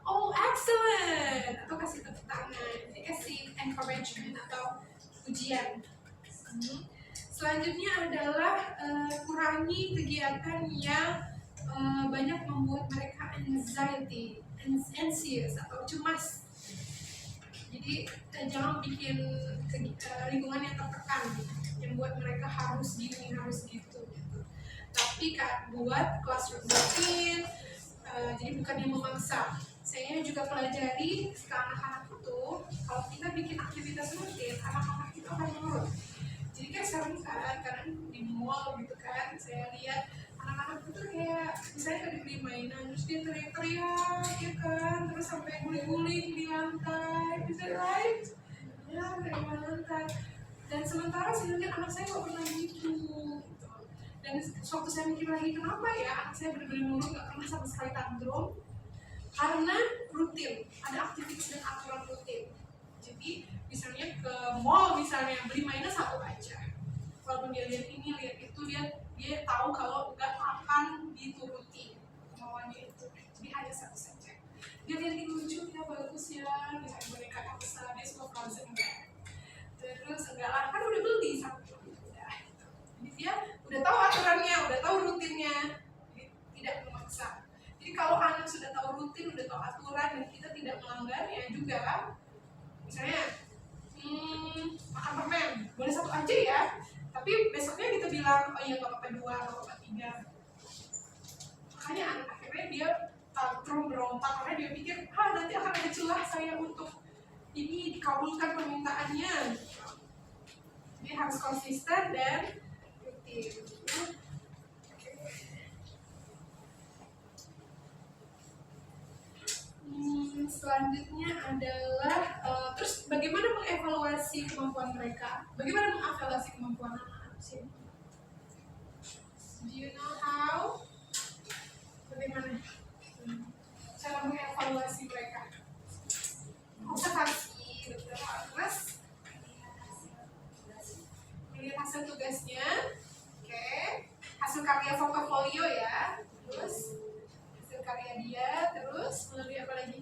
oh excellent atau kasih tepuk tangan. Jadi kasih encouragement atau pujian. Selanjutnya adalah kurangi kegiatan yang banyak membuat mereka anxious atau cemas. Jadi jangan bikin lingkungan yang tertekan, yang buat mereka harus gini, harus gitu. Tapi buat classroom rutin, jadi bukan yang memaksa. Saya juga pelajari ke anak-anak itu, kalau kita bikin aktivitas rutin, anak-anak itu akan nurut. Jadi kan sering kan, karena di mall gitu kan, saya lihat anak-anak itu kayak misalnya tadi beli mainan terus dia teriak-teriak ya kan, terus sampai guling-guling di lantai, is that right? Ya, kayak di lantai. Dan sementara saya lihat anak saya nggak pernah gitu. Dan waktu saya mikir lagi kenapa ya anak saya benar-benar nurut, nggak pernah sama sekali tantrum, karena rutin, ada aktivitas dan aturan rutin. Jadi misalnya ke mall misalnya beli mainan satu aja, walaupun dia lihat ini lihat itu, dia tahu kalau nggak akan dituruti kemauannya itu, jadi hanya satu saja. Dia lihat ini lucu ya, bagus ya, misalnya boneka Elsa, dia suka Frozen enggak, terus enggak lah kan udah beli satu, udah. Jadi dia udah tahu aturannya, udah tahu rutinnya, jadi tidak memaksa. Jadi kalau anak sudah tahu rutin, udah tahu aturan dan kita tidak melanggarnya juga, misalnya makan permen boleh satu aja ya, tapi besoknya kita bilang oh iya nggak apa-apa 2, nggak apa-apa 3. Makanya anak akhirnya dia tantrum berontak karena dia pikir nanti akan ada celah saya untuk ini dikabulkan permintaannya. Jadi harus konsisten dan rutin. Selanjutnya adalah terus bagaimana mengevaluasi kemampuan mereka? Bagaimana mengevaluasi kemampuan anak-anak sih? Do you know how? Bagaimana cara mengevaluasi mereka? Observasi, betul. Terus melihat hasil tugasnya, oke. Hasil karya portofolio ya, terus hasil karya dia, terus melalui apa lagi?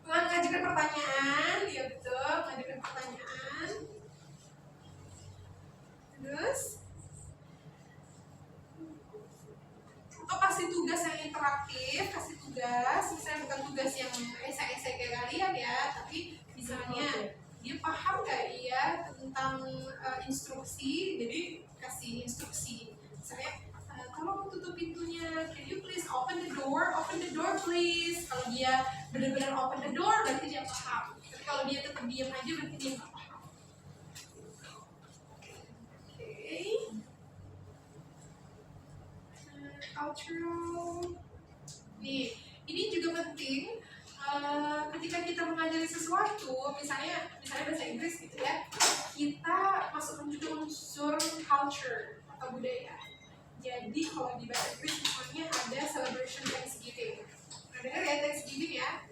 Mengajukan pertanyaan, ya betul, mengajukan pertanyaan. Terus atau kasih tugas yang interaktif, kasih tugas, misalnya bukan tugas yang esai-esai kayak kalian ya, tapi misalnya dia paham nggak ya tentang instruksi, jadi kasih instruksi. Misalnya tolong tutup pintunya, can you please open the door please. Kalau dia benar-benar open the door berarti dia paham, tapi kalau dia tetap diam aja berarti dia nggak paham. Outro. Nih, ini juga penting ketika kita mengajari sesuatu, misalnya bahasa Inggris gitu ya, kita unsur culture atau budaya. Jadi kalau di bahasa Inggris misalnya ada celebration Thanksgiving. Pernah dengar ya Thanksgiving ya?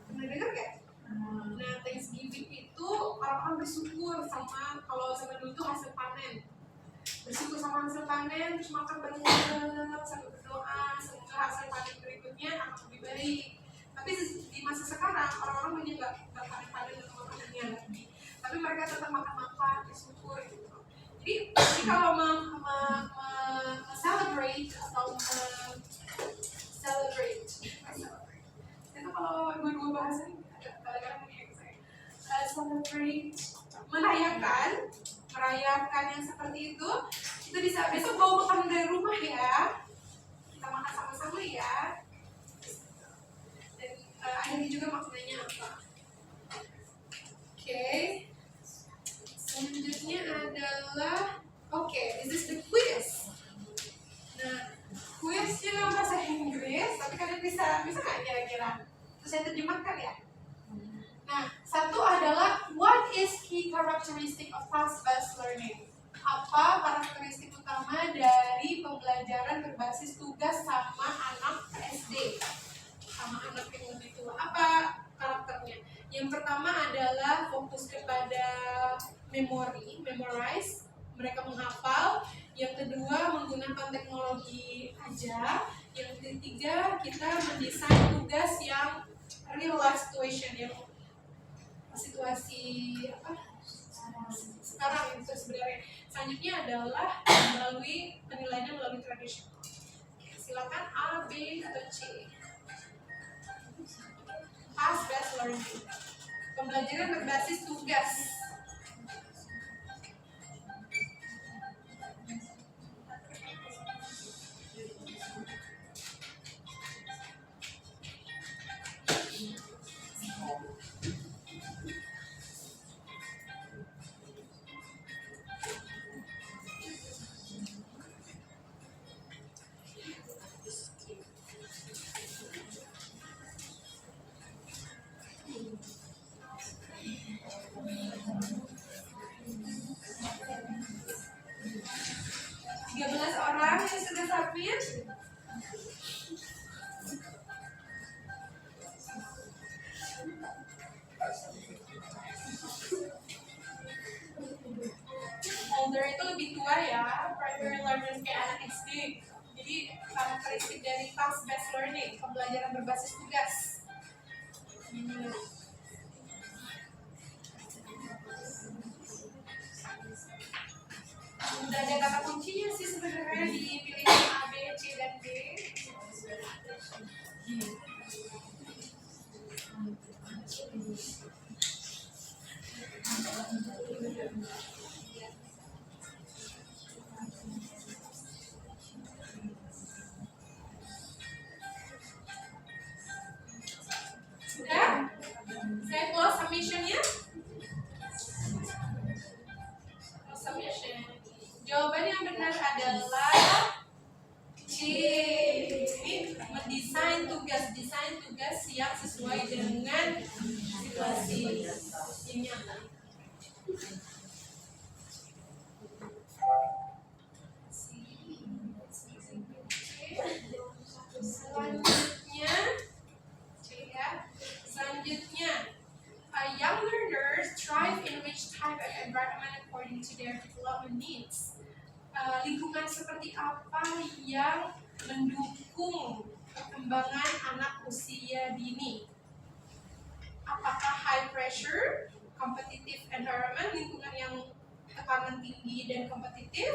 Pernah dengar nggak? Nah, Thanksgiving itu orang-orang bersyukur sama, kalau zaman dulu tuh hasil panen. Bersyukur sama hasil panen, terus makan bareng-bareng, sambil berdoa semoga hasil panen berikutnya akan lebih baik. Tapi di masa sekarang orang-orang banyak nggak panen atau makanannya lagi. Tapi mereka tetap makan-makan, bersyukur gitu. Jadi kalau celebrate atau celebrate, itu kalau dua-dua bahasa ini kadang-kadang saya celebrate, merayakan yang seperti itu, kita bisa besok bawa makanan dari rumah ya, kita makan sama-sama ya. Dan ada juga maknanya apa? Oke. Selanjutnya adalah this is the quiz. Nah, quiznya dalam bahasa Inggris, tapi kalian bisa nggak kira-kira? Terus saya terjemahkan ya. Nah, satu adalah what is key characteristic of task-based learning? Apa karakteristik utama dari pembelajaran berbasis tugas sama anak SD? Sama anak yang lebih tua. Apa karakternya? Yang pertama adalah fokus kepada memorize, mereka menghafal. Yang kedua, menggunakan teknologi aja. Yang ketiga, kita mendesain tugas yang real life situation, yang situasi sekarang itu sebenarnya. Selanjutnya adalah penilaiannya melalui tradisional. Silakan A, B, atau C. Task-based learning, pembelajaran berbasis tugas. Orang yang sudah submit. Older itu lebih tua ya, primary learners kayak anak SD. Jadi karakteristik dari task-based learning, pembelajaran berbasis tugas. Udah ada kata kuncinya sih sebenarnya di pilihan A, B, C, dan D. Sudah? Saya close submission-nya. Submission. Jawaban yang benar adalah C. Ini mendesain tugas yang sesuai dengan situasi yang nyata. Selanjutnya, young learners thrive in which type of environment according to their development needs. Lingkungan seperti apa yang mendukung perkembangan anak usia dini? Apakah high pressure, competitive environment, lingkungan yang tekanan tinggi dan kompetitif?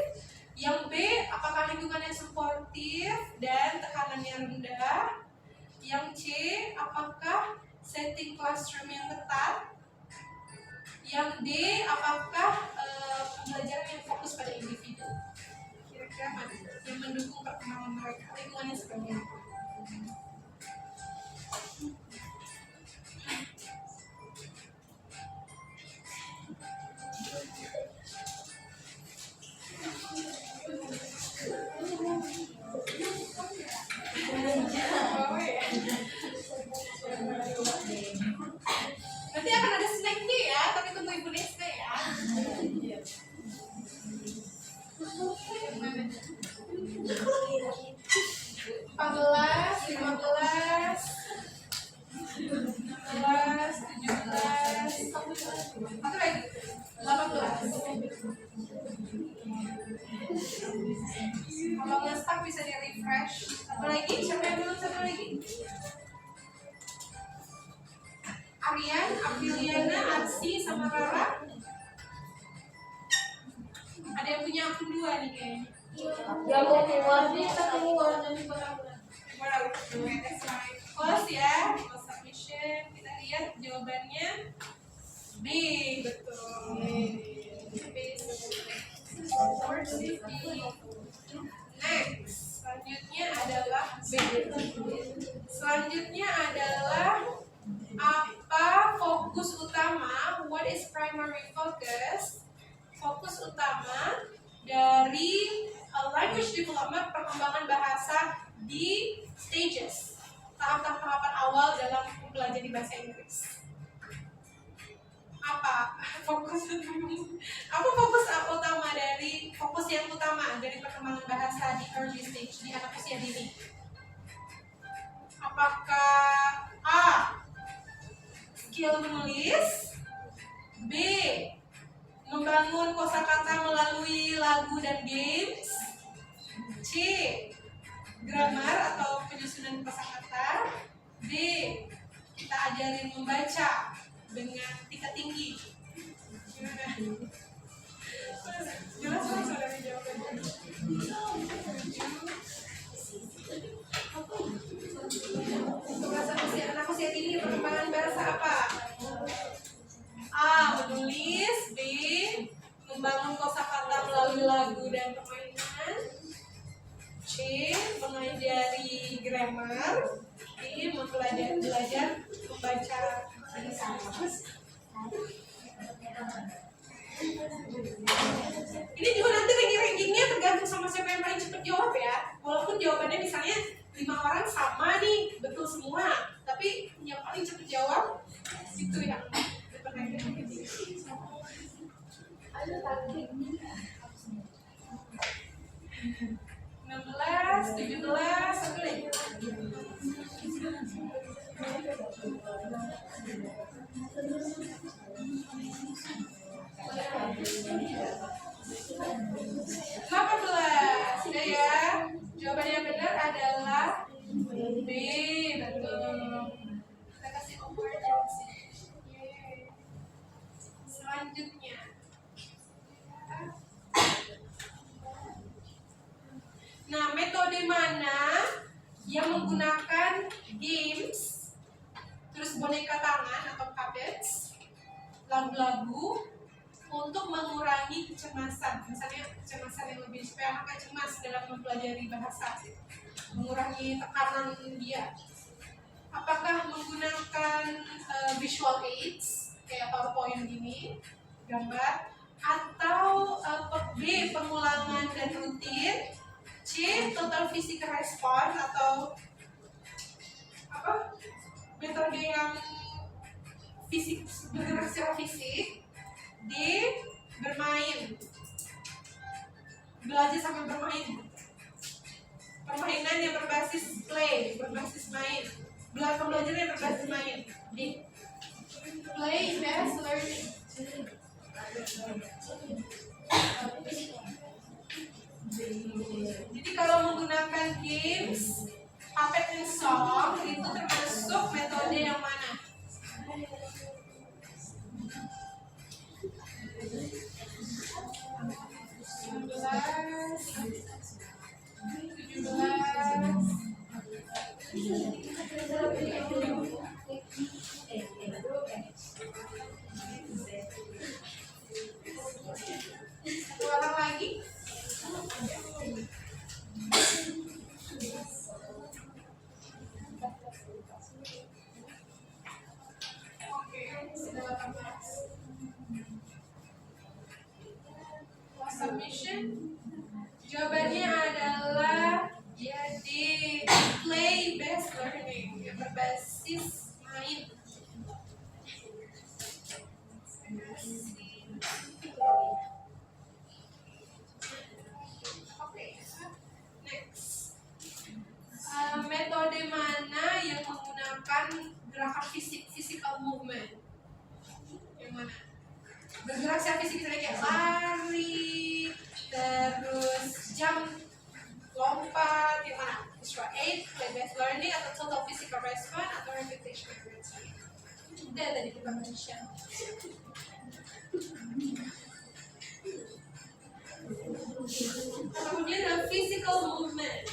Yang B, apakah lingkungan yang suportif dan tekanannya rendah? Yang C, apakah setting classroom yang ketat? Yang D, apakah pembelajaran yang fokus pada individu? Kira-kira mana yang mendukung perkembangan mereka? Lingkungannya seperti apa? Nanti akan ada snack nih ya, tapi tunggu Ibu Nesta ya. 18, 15, 16, 17, satu lagi, 18. Kalau nggak stuck bisa di refresh. Satu lagi, siapa yang belum satu lagi? Aryan, Apriliana, Arsi, sama Rara. Ada yang punya akun 2 nih kayaknya. Yang mau keluar nih, kita keluar nanti Baru, that's right. Close ya, close submission. Kita lihat jawabannya B, betul. B. Next, selanjutnya adalah B. Selanjutnya adalah apa fokus utama? What is primary focus? Fokus utama dari language development, perkembangan bahasa di stages, tahapan awal dalam mempelajari bahasa Inggris. Apa fokus utama dari fokus yang utama dari perkembangan bahasa di early stage, di anak usia dini? Apakah A, skill menulis, B, membangun kosakata melalui lagu dan games, C, grammar atau penyusunan kosakata, D, kita ajarin membaca dengan tingkat tinggi. Gimana? Jelas kan saudara jawabannya? Untuk bahasa anak usia dini perkembangan bahasa apa? A, menulis, B, membangun kosakata melalui lagu dan permainan, C, mengajari grammar, D, belajar membaca. Ini juga nanti ranking-rankingnya tergantung sama siapa yang paling cepat jawab ya. Walaupun jawabannya misalnya 5 orang sama nih, betul semua, tapi yang paling cepat jawab itu yang dapat ranking. 16, 17, satu lagi. Sudah ya. Jawaban yang benar adalah B, betul. Kita kasih award ya. Yeay. Selanjutnya. Nah, metode mana yang menggunakan games, terus boneka tangan atau puppets, lagu-lagu untuk mengurangi kecemasan, misalnya kecemasan yang lebih supaya anaknya cemas dalam mempelajari bahasa, mengurangi tekanan dia. Apakah menggunakan visual aids kayak PowerPoint gini, gambar, atau B, pengulangan dan rutin, C, total physical response atau apa metode yang fisik, bergerak secara fisik, D, bermain, belajar sambil bermain, permainan yang berbasis play, berbasis main, pembelajaran yang berbasis main, D, play based learning. Jadi kalau menggunakan games, puppet and song itu termasuk metode yang mana? Satu orang lagi. Oke, sudah 18. Submission. Jawabannya adalah ya di play based learning, yang berbasis main. Oke, next. functionality. Itu ada di preparation. Kemudian ada physical movement.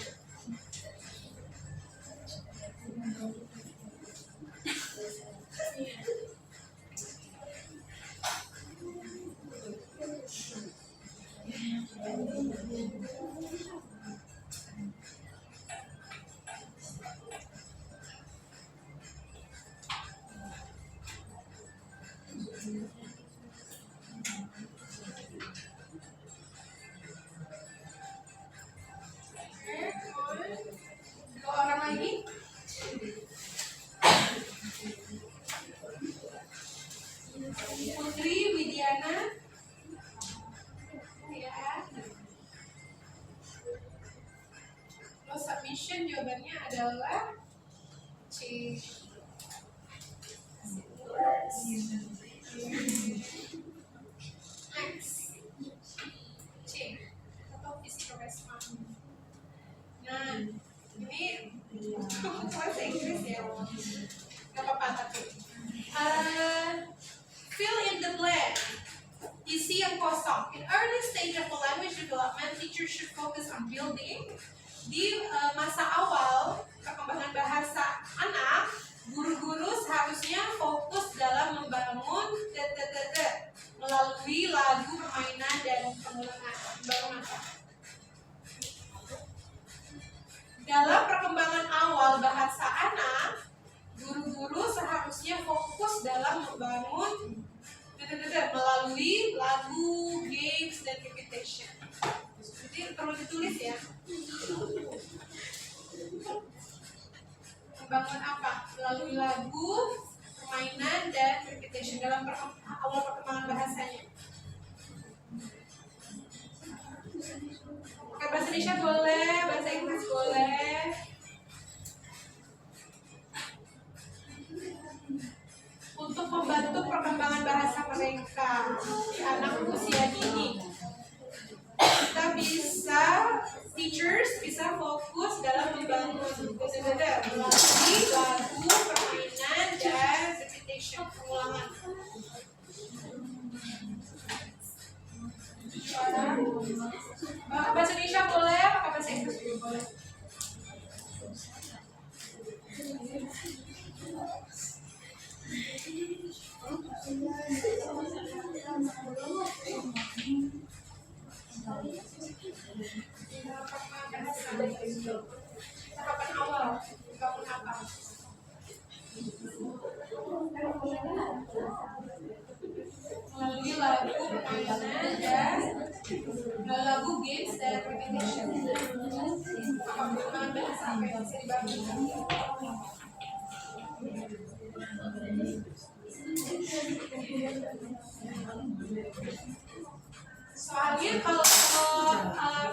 Dua orang lagi. Putri Widiana. Ya. Lo submission jawabannya adalah C. Next. C. Atau physical response. Nah, ini bahasa Inggris ya. Gak apa-apa tapi. Fill in the blank. Isi yang kosong. In early stage of language development, teachers should focus on building. Di masa awal perkembangan bahasa anak, guru-guru seharusnya fokus dalam membangun melalui lagu, permainan, dan pengulangan. Membangun apa? Dalam perkembangan awal bahasa anak, guru-guru seharusnya fokus dalam membangun melalui lagu, games, dan repetition. Jadi perlu ditulis ya. Membangun apa? Melalui lagu, permainan, dan repetition dalam awal perkembangan bahasanya. Pakai bahasa Indonesia boleh, bahasa Inggris boleh. Untuk membantu perkembangan bahasa mereka di anak usia dini, kita bisa, teachers bisa fokus dalam membangun melalui lagu, permainan, dan repetition, pengulangan. Bahasa Indonesia boleh, pakai bahasa Inggris juga boleh. Tahapan awal, bangun apa? Melalui lagu, permainan, dan lagu, games, dan repetition. Perkembangan bahasa apa yang bisa dibangun? Soalnya kalau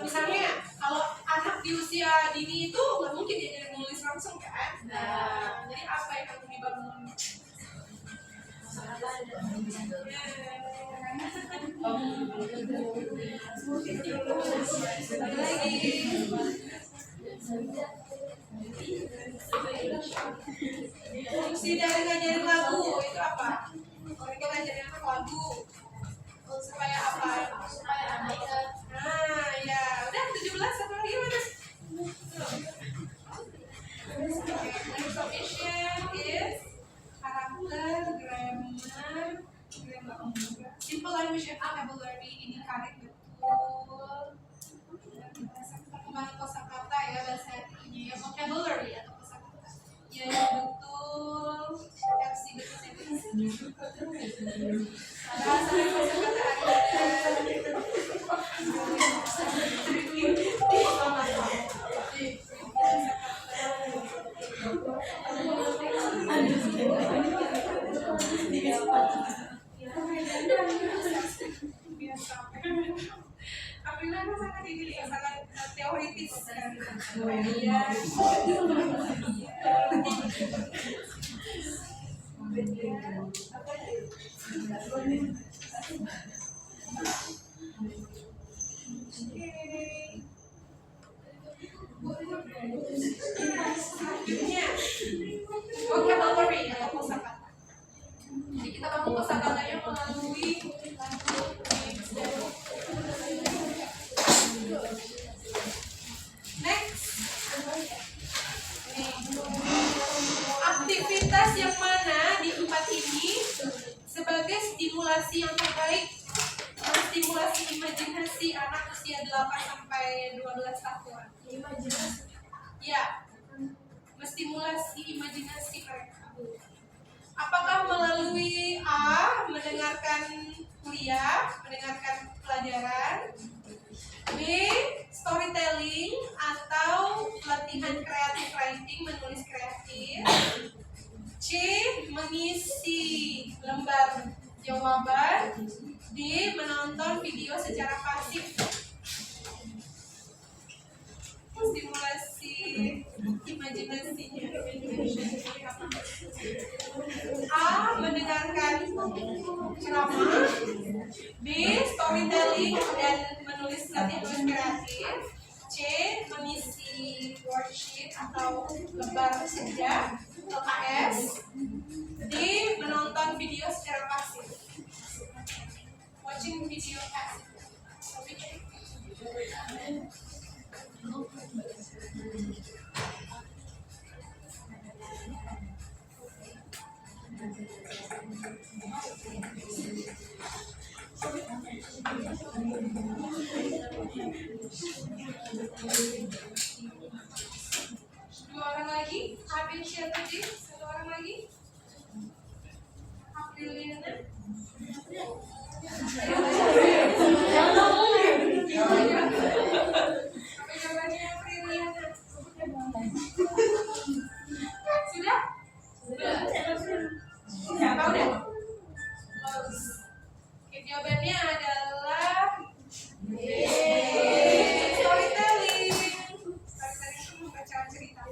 misalnya kalau anak di usia dini itu nggak mungkin dia nulis langsung kan. Nah, jadi apa yang harus dibangun? Fungsi dari ngajarin lagu itu apa? Mereka ngajarin lagu supaya apa? Supaya anak. Nah, ya udah 17 apa lagi mana? Information is karakter, grammar, simple language and vocabulary, ini karet betul. Perkembangan kosakata ya bahasa artinya ya, vocabulary atau kosakata. Ya betul. FC betul. Bahasa kosakata Apabila sangat ini sangat teoritis kan. Selanjutnya vocabulary sampai 12 tahun. Ya, menstimulasi imajinasi mereka. Apakah melalui A, mendengarkan kuliah, mendengarkan pelajaran, B, storytelling atau latihan kreatif writing, menulis kreatif, C, mengisi lembar jawaban, D, menonton video secara pasif. Stimulasi imajinasinya. A, mendengarkan ceramah, B, storytelling dan menulis latihan kreatif, C, mengisi worksheet atau lembar kerja LKS, D, menonton video secara pasif. Watching video pasif. Dua orang lagi, Habib Syafri, satu orang lagi. Apriliana. Apa jawabannya Apriliana? Sudah? Apa udah? Oke, jawabannya adalah B. Storytelling. Storytelling itu membaca cerita.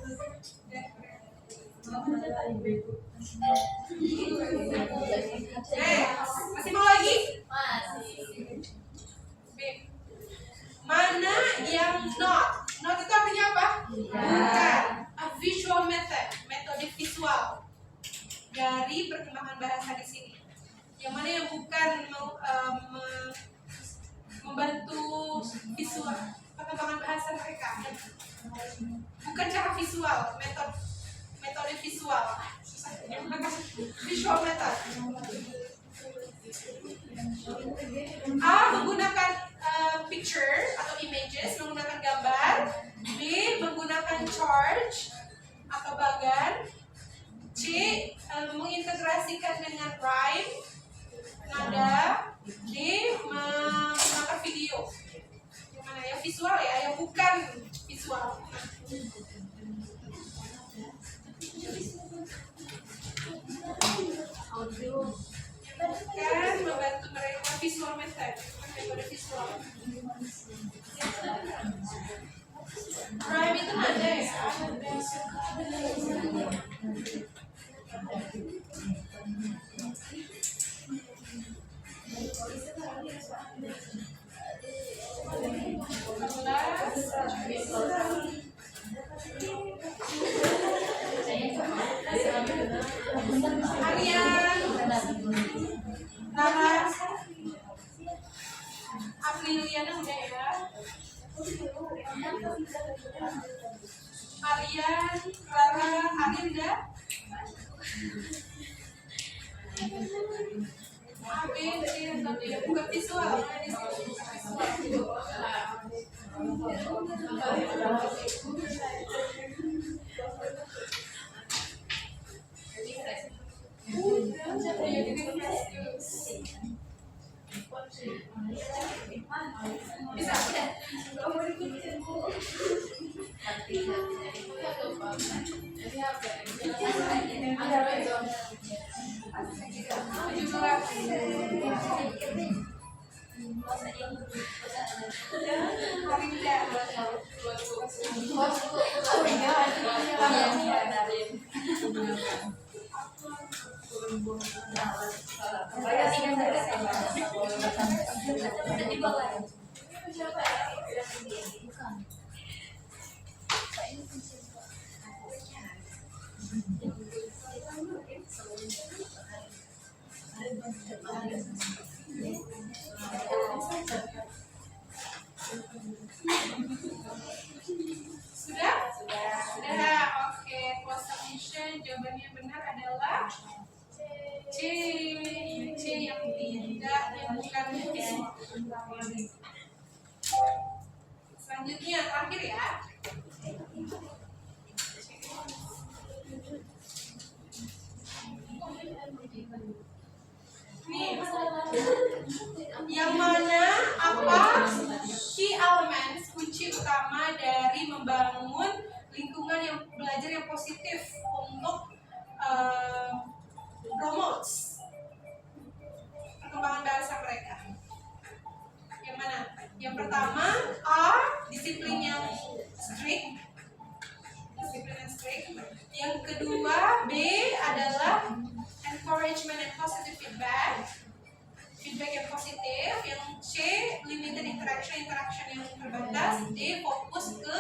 Masih mau lagi? B. Mana yang not? Not itu artinya apa? Bukan. A visual method, metode visual dari perkembangan bahasa di sini. Yang mana yang bukan membantu visual perkembangan bahasa mereka? Bukan cara visual, metode visual. Visual method. A, menggunakan picture atau images, menggunakan gambar. B, menggunakan charge atau bagan. C, mengintegrasikan dengan rhyme, nada. D, menggunakan video. Yang mana yang visual ya, yang bukan visual. Kan membantu mereka visual method, metode visual. Rhyme itu ada ya. Laras, Apriliana udah ya. Aryan, Clara, Aryan udah. A, B, C, atau D. Bukan visual, di sini bukan visual. Bisa udah. Sudah? pertama A, disiplin yang strict. Yang kedua B adalah encouragement and positive feedback yang positif. Yang C, limited interaction yang terbatas. D, fokus ke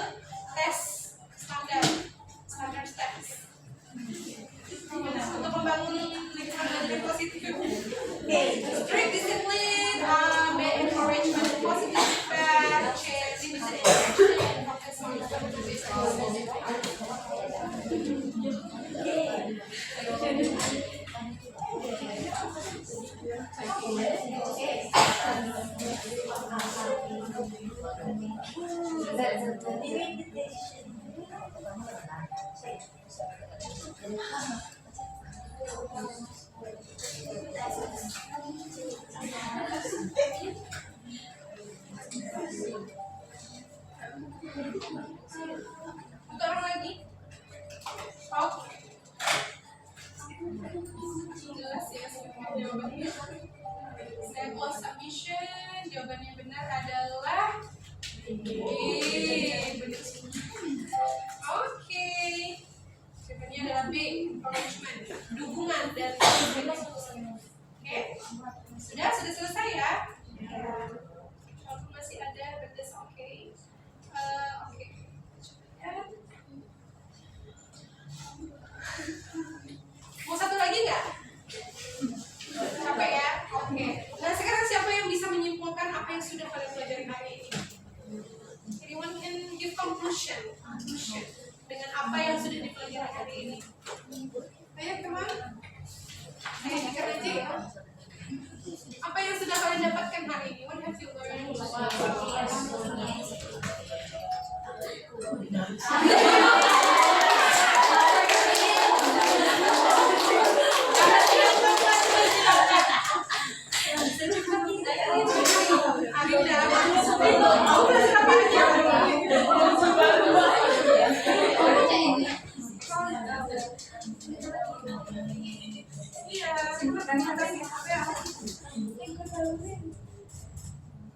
tes standar tes untuk membangun lingkungan belajar yang positif. Strict discipline, B, encouragement and positive feedback, C, limited interaction and focus on Untuk orang lagi? Oke. Jelas ya semua jawabannya. Saya close submission. Jawabannya benar adalah B. Oke. Jawabannya adalah B. Encouragement, dukungan dan oke. Sudah selesai ya. Kalau masih ada berarti oke. Oke. Mau satu lagi nggak? Capek ya? Oke. Nah sekarang siapa yang bisa menyimpulkan apa yang sudah kalian pelajari hari ini? Anyone can give conclusion dengan apa yang sudah dipelajari hari ini? Ayo teman. Ayo pikir aja ya. Apa yang sudah kalian dapatkan hari ini? What have you learned?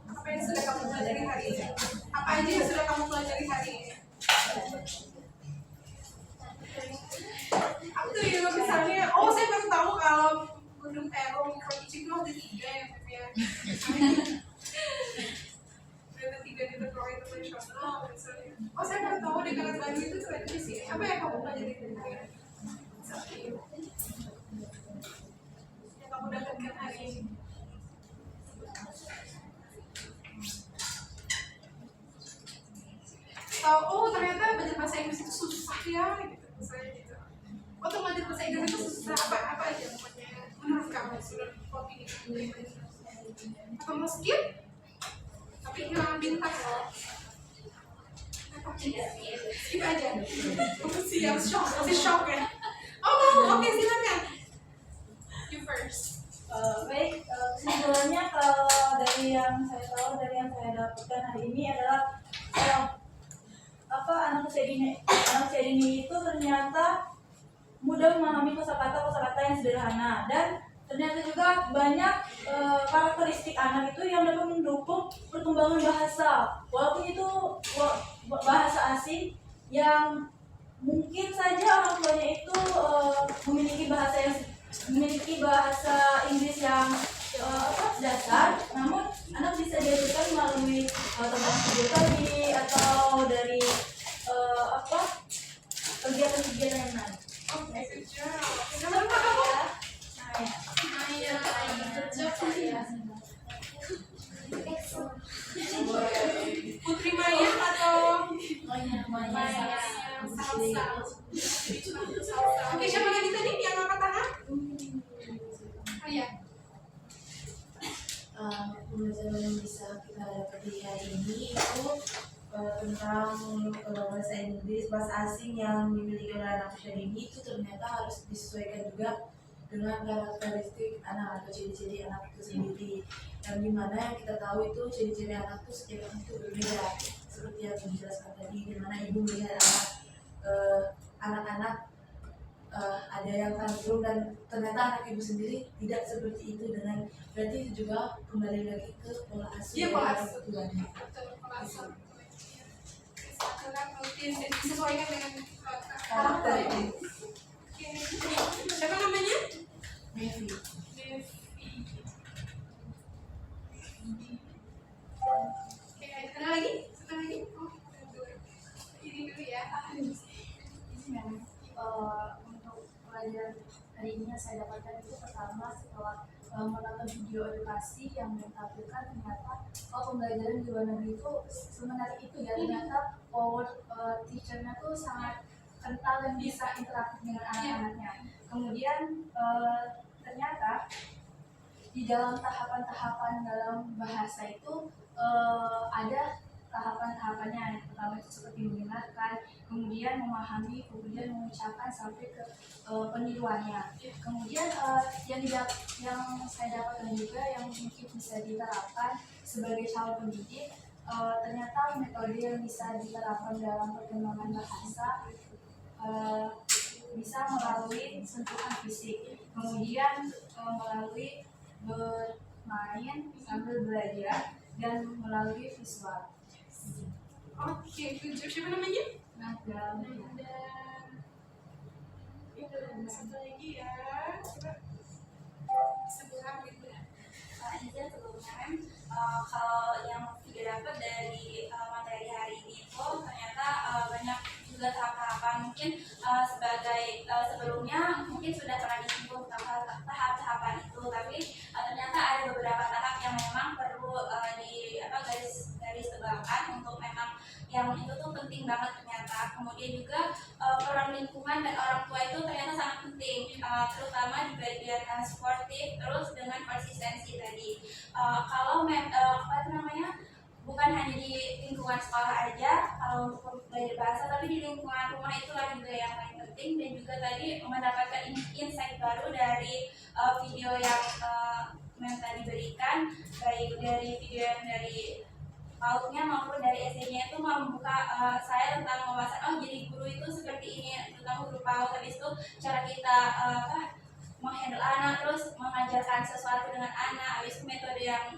Apa yang sudah kamu pelajari hari ini? Apa aja yang sudah kamu pelajari hari ini? Apa tuh ya misalnya? Oh saya baru tahu kalau gunung Arum itu ada 3 ya Beb ya. Ada 3 di Tekro International misalnya. Oh saya baru tahu di Karat Bali itu ternyata di sini. Apa yang kamu pelajari hari ini? Yang kamu dapatkan hari ini? Oh ternyata belajar bahasa Inggris itu susah ya gitu misalnya gitu. Oh tuh belajar bahasa Inggris itu susah apa aja pokoknya menurut kamu sudah opini kamu apa mau skip tapi hilang bintang loh skip aja siap shock ya oke silakan you first. Baik, kesimpulannya kalau dari yang saya tahu dari yang saya dapatkan hari ini adalah anak usia dini itu ternyata mudah memahami kosakata yang sederhana dan ternyata juga banyak karakteristik anak itu yang dapat mendukung perkembangan bahasa walaupun itu bahasa asing yang mungkin saja orang tuanya itu memiliki bahasa Inggris yang dasar, namun anak bisa diajarkan melalui teman video tadi atau dari kegiatan-kegiatan yang lain. Oke, good job. Nama kamu? Naya. Good job saya. Putri Maya atau Maya? Salsa. Oke, siapa lagi tadi yang angkat tangan? Iya. Pembelajaran yang bisa kita dapat di hari ini itu tentang bahasa Inggris, bahasa asing yang dimiliki oleh anak usia dini itu ternyata harus disesuaikan juga dengan karakteristik anak atau ciri-ciri anak itu sendiri. Dan dimana yang kita tahu itu ciri-ciri anak itu setiap anak itu berbeda, seperti yang dijelaskan tadi, dimana ibu melihat anak-anak ada yang tantrum dan ternyata anak ibu sendiri tidak seperti itu, dengan berarti itu juga kembali lagi ke pola asuh Iya, dari pola orang asuh. tuanya. Betul, pola asuh. Aturan rutin dan disesuaikan dengan Karakter. Oke. Siapa namanya? Devi. Devi. Oke, ada lagi? Satu lagi? Oh, ada dua. Ini dulu ya. Ini memang untuk pelajaran hari ini yang saya dapatkan itu pertama setelah menonton video edukasi yang mentampilkan ternyata pembelajaran di luar negeri itu semenarik itu ya, ternyata power teachernya tuh sangat kental dan bisa interaktif dengan anak-anaknya. Kemudian ternyata di dalam tahapan-tahapan dalam bahasa itu ada tahapan-tahapannya. Yang pertama itu seperti mendengarkan, kemudian memahami, kemudian mengucapkan sampai ke peniruannya. Kemudian yang saya dapatkan juga yang mungkin bisa diterapkan sebagai calon pendidik, ternyata metode yang bisa diterapkan dalam perkembangan bahasa bisa melalui sentuhan fisik, kemudian melalui bermain sambil belajar, dan melalui visual. Oke, good job. Siapa namanya? Nada. Nanda. Itu satu lagi ya. Coba sebelah gitu. Izin sebelumnya kalau yang video dapat dari materi hari ini itu ternyata banyak juga tahap-tahapan. Mungkin sebagai sebelumnya mungkin sudah pernah disinggung tahap-tahapan itu, tapi ternyata ada beberapa tahap yang memang perlu garis tebalkan untuk memang yang itu tuh penting banget ternyata. Kemudian juga peran lingkungan dan orang tua itu ternyata sangat penting, terutama di bagian sportif, terus dengan konsistensi tadi. Kalau bukan hanya di lingkungan sekolah aja kalau untuk belajar bahasa, tapi di lingkungan rumah itulah juga yang paling penting. Dan juga tadi mendapatkan insight baru dari video yang tadi berikan, baik dari video yang dari PAUD-nya maupun dari SD-nya, itu membuka saya tentang wawasan, jadi guru itu seperti ini, terutama guru PAUD. Habis itu cara kita menghandle anak, terus mengajarkan sesuatu dengan anak, habis itu metode yang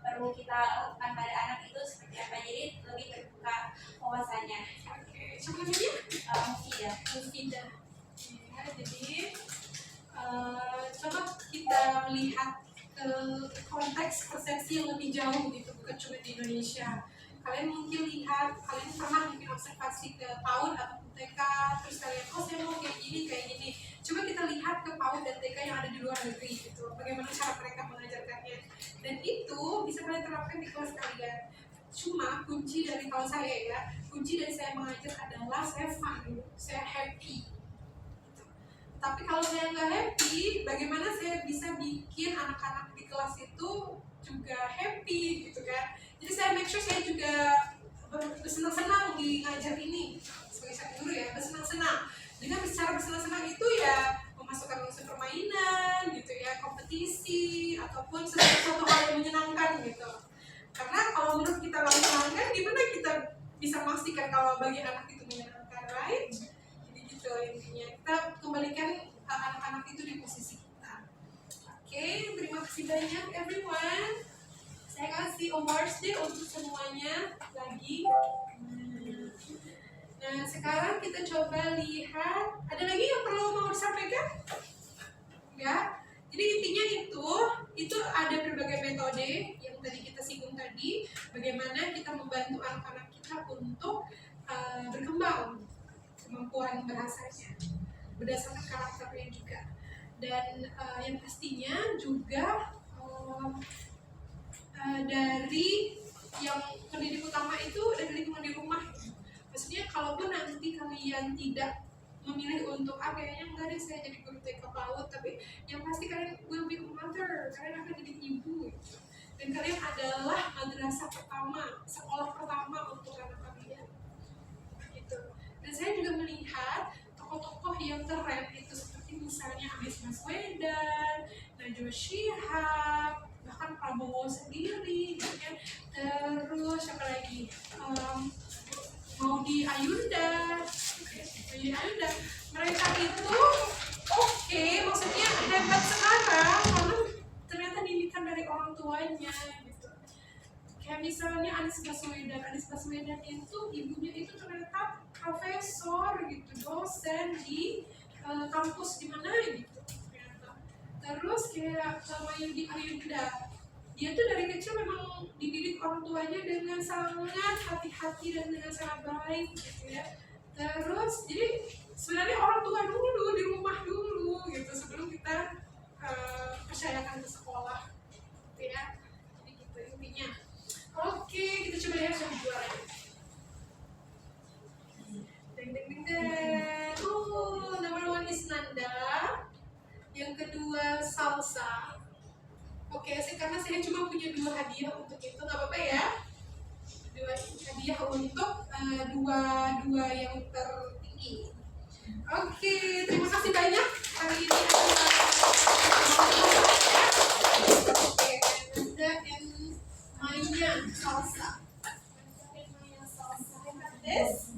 perlu kita lakukan pada anak itu seperti apa, jadi lebih terbuka wawasannya. Oke, siapa namanya? Mufidah. Mufidah. Ya, jadi coba kita melihat ke konteks persepsi yang lebih jauh gitu, bukan cuma di Indonesia. Kalian mungkin lihat, kalian pernah mungkin observasi ke PAUD atau TK, terus kalian, saya mau kayak gini. Coba kita lihat ke PAUD dan TK yang ada di luar negeri gitu, bagaimana cara mereka mengajarkannya. Dan itu bisa kalian terapkan di kelas kalian. Cuma kunci dari saya mengajar adalah saya fun, saya happy. Tapi kalau saya nggak happy, bagaimana saya bisa bikin anak-anak di kelas itu juga happy gitu kan? Jadi saya make sure saya juga bersenang-senang di ngajar ini sebagai satu guru ya, bersenang-senang. Dengan cara bersenang-senang itu ya memasukkan unsur permainan gitu ya, kompetisi ataupun sesuatu hal yang menyenangkan gitu. Karena kalau menurut kita nggak menyenangkan, gimana kita bisa memastikan kalau bagi anak itu menyenangkan, right? Gitu intinya, kita kembalikan anak-anak itu di posisi kita. Oke, terima kasih banyak everyone. Saya kasih awards deh untuk semuanya lagi. Nah, sekarang kita coba lihat, ada lagi yang perlu mau disampaikan? Ya, jadi intinya itu ada berbagai metode yang tadi kita singgung tadi, bagaimana kita membantu anak-anak kita untuk berkembang kemampuan bahasanya berdasarkan karakternya juga. Dan yang pastinya juga dari yang pendidik utama itu dari lingkungan di rumah. Maksudnya kalaupun nanti kalian tidak memilih untuk kayaknya enggak deh saya jadi guru TK PAUD, tapi yang pasti kalian will be a mother, kalian akan jadi ibu gitu. Dan kalian adalah madrasah pertama, sekolah pertama untuk anak kalian gitu. Dan saya juga melihat tokoh-tokoh yang keren itu seperti misalnya Anies Baswedan, Najwa Shihab, bahkan Prabowo sendiri gitu kan. Terus siapa lagi? Maudy Ayunda. Mereka itu Baswedan. Anies Baswedan itu ibunya itu ternyata profesor gitu, dosen di kampus di mana gitu ternyata. Terus kayak sama Yudi Ayunda, dia tuh dari kecil memang dididik orang tuanya dengan sangat hati-hati dan dengan sangat baik gitu ya. Terus jadi sebenarnya orang tua dulu di rumah dulu gitu sebelum kita percayakan ke sekolah gitu ya. Jadi gitu intinya. Oke, kita coba lihat yang juara. Deng deng deng deng. Number 1 is Nanda. Yang kedua Salsa. Oke, karena saya cuma punya 2 hadiah untuk itu, nggak apa-apa ya. 2 hadiah untuk dua yang tertinggi. Oke, terima kasih banyak hari ini. Oke, Nanda and Maya Salsa. Nanda and Maya Salsa. This.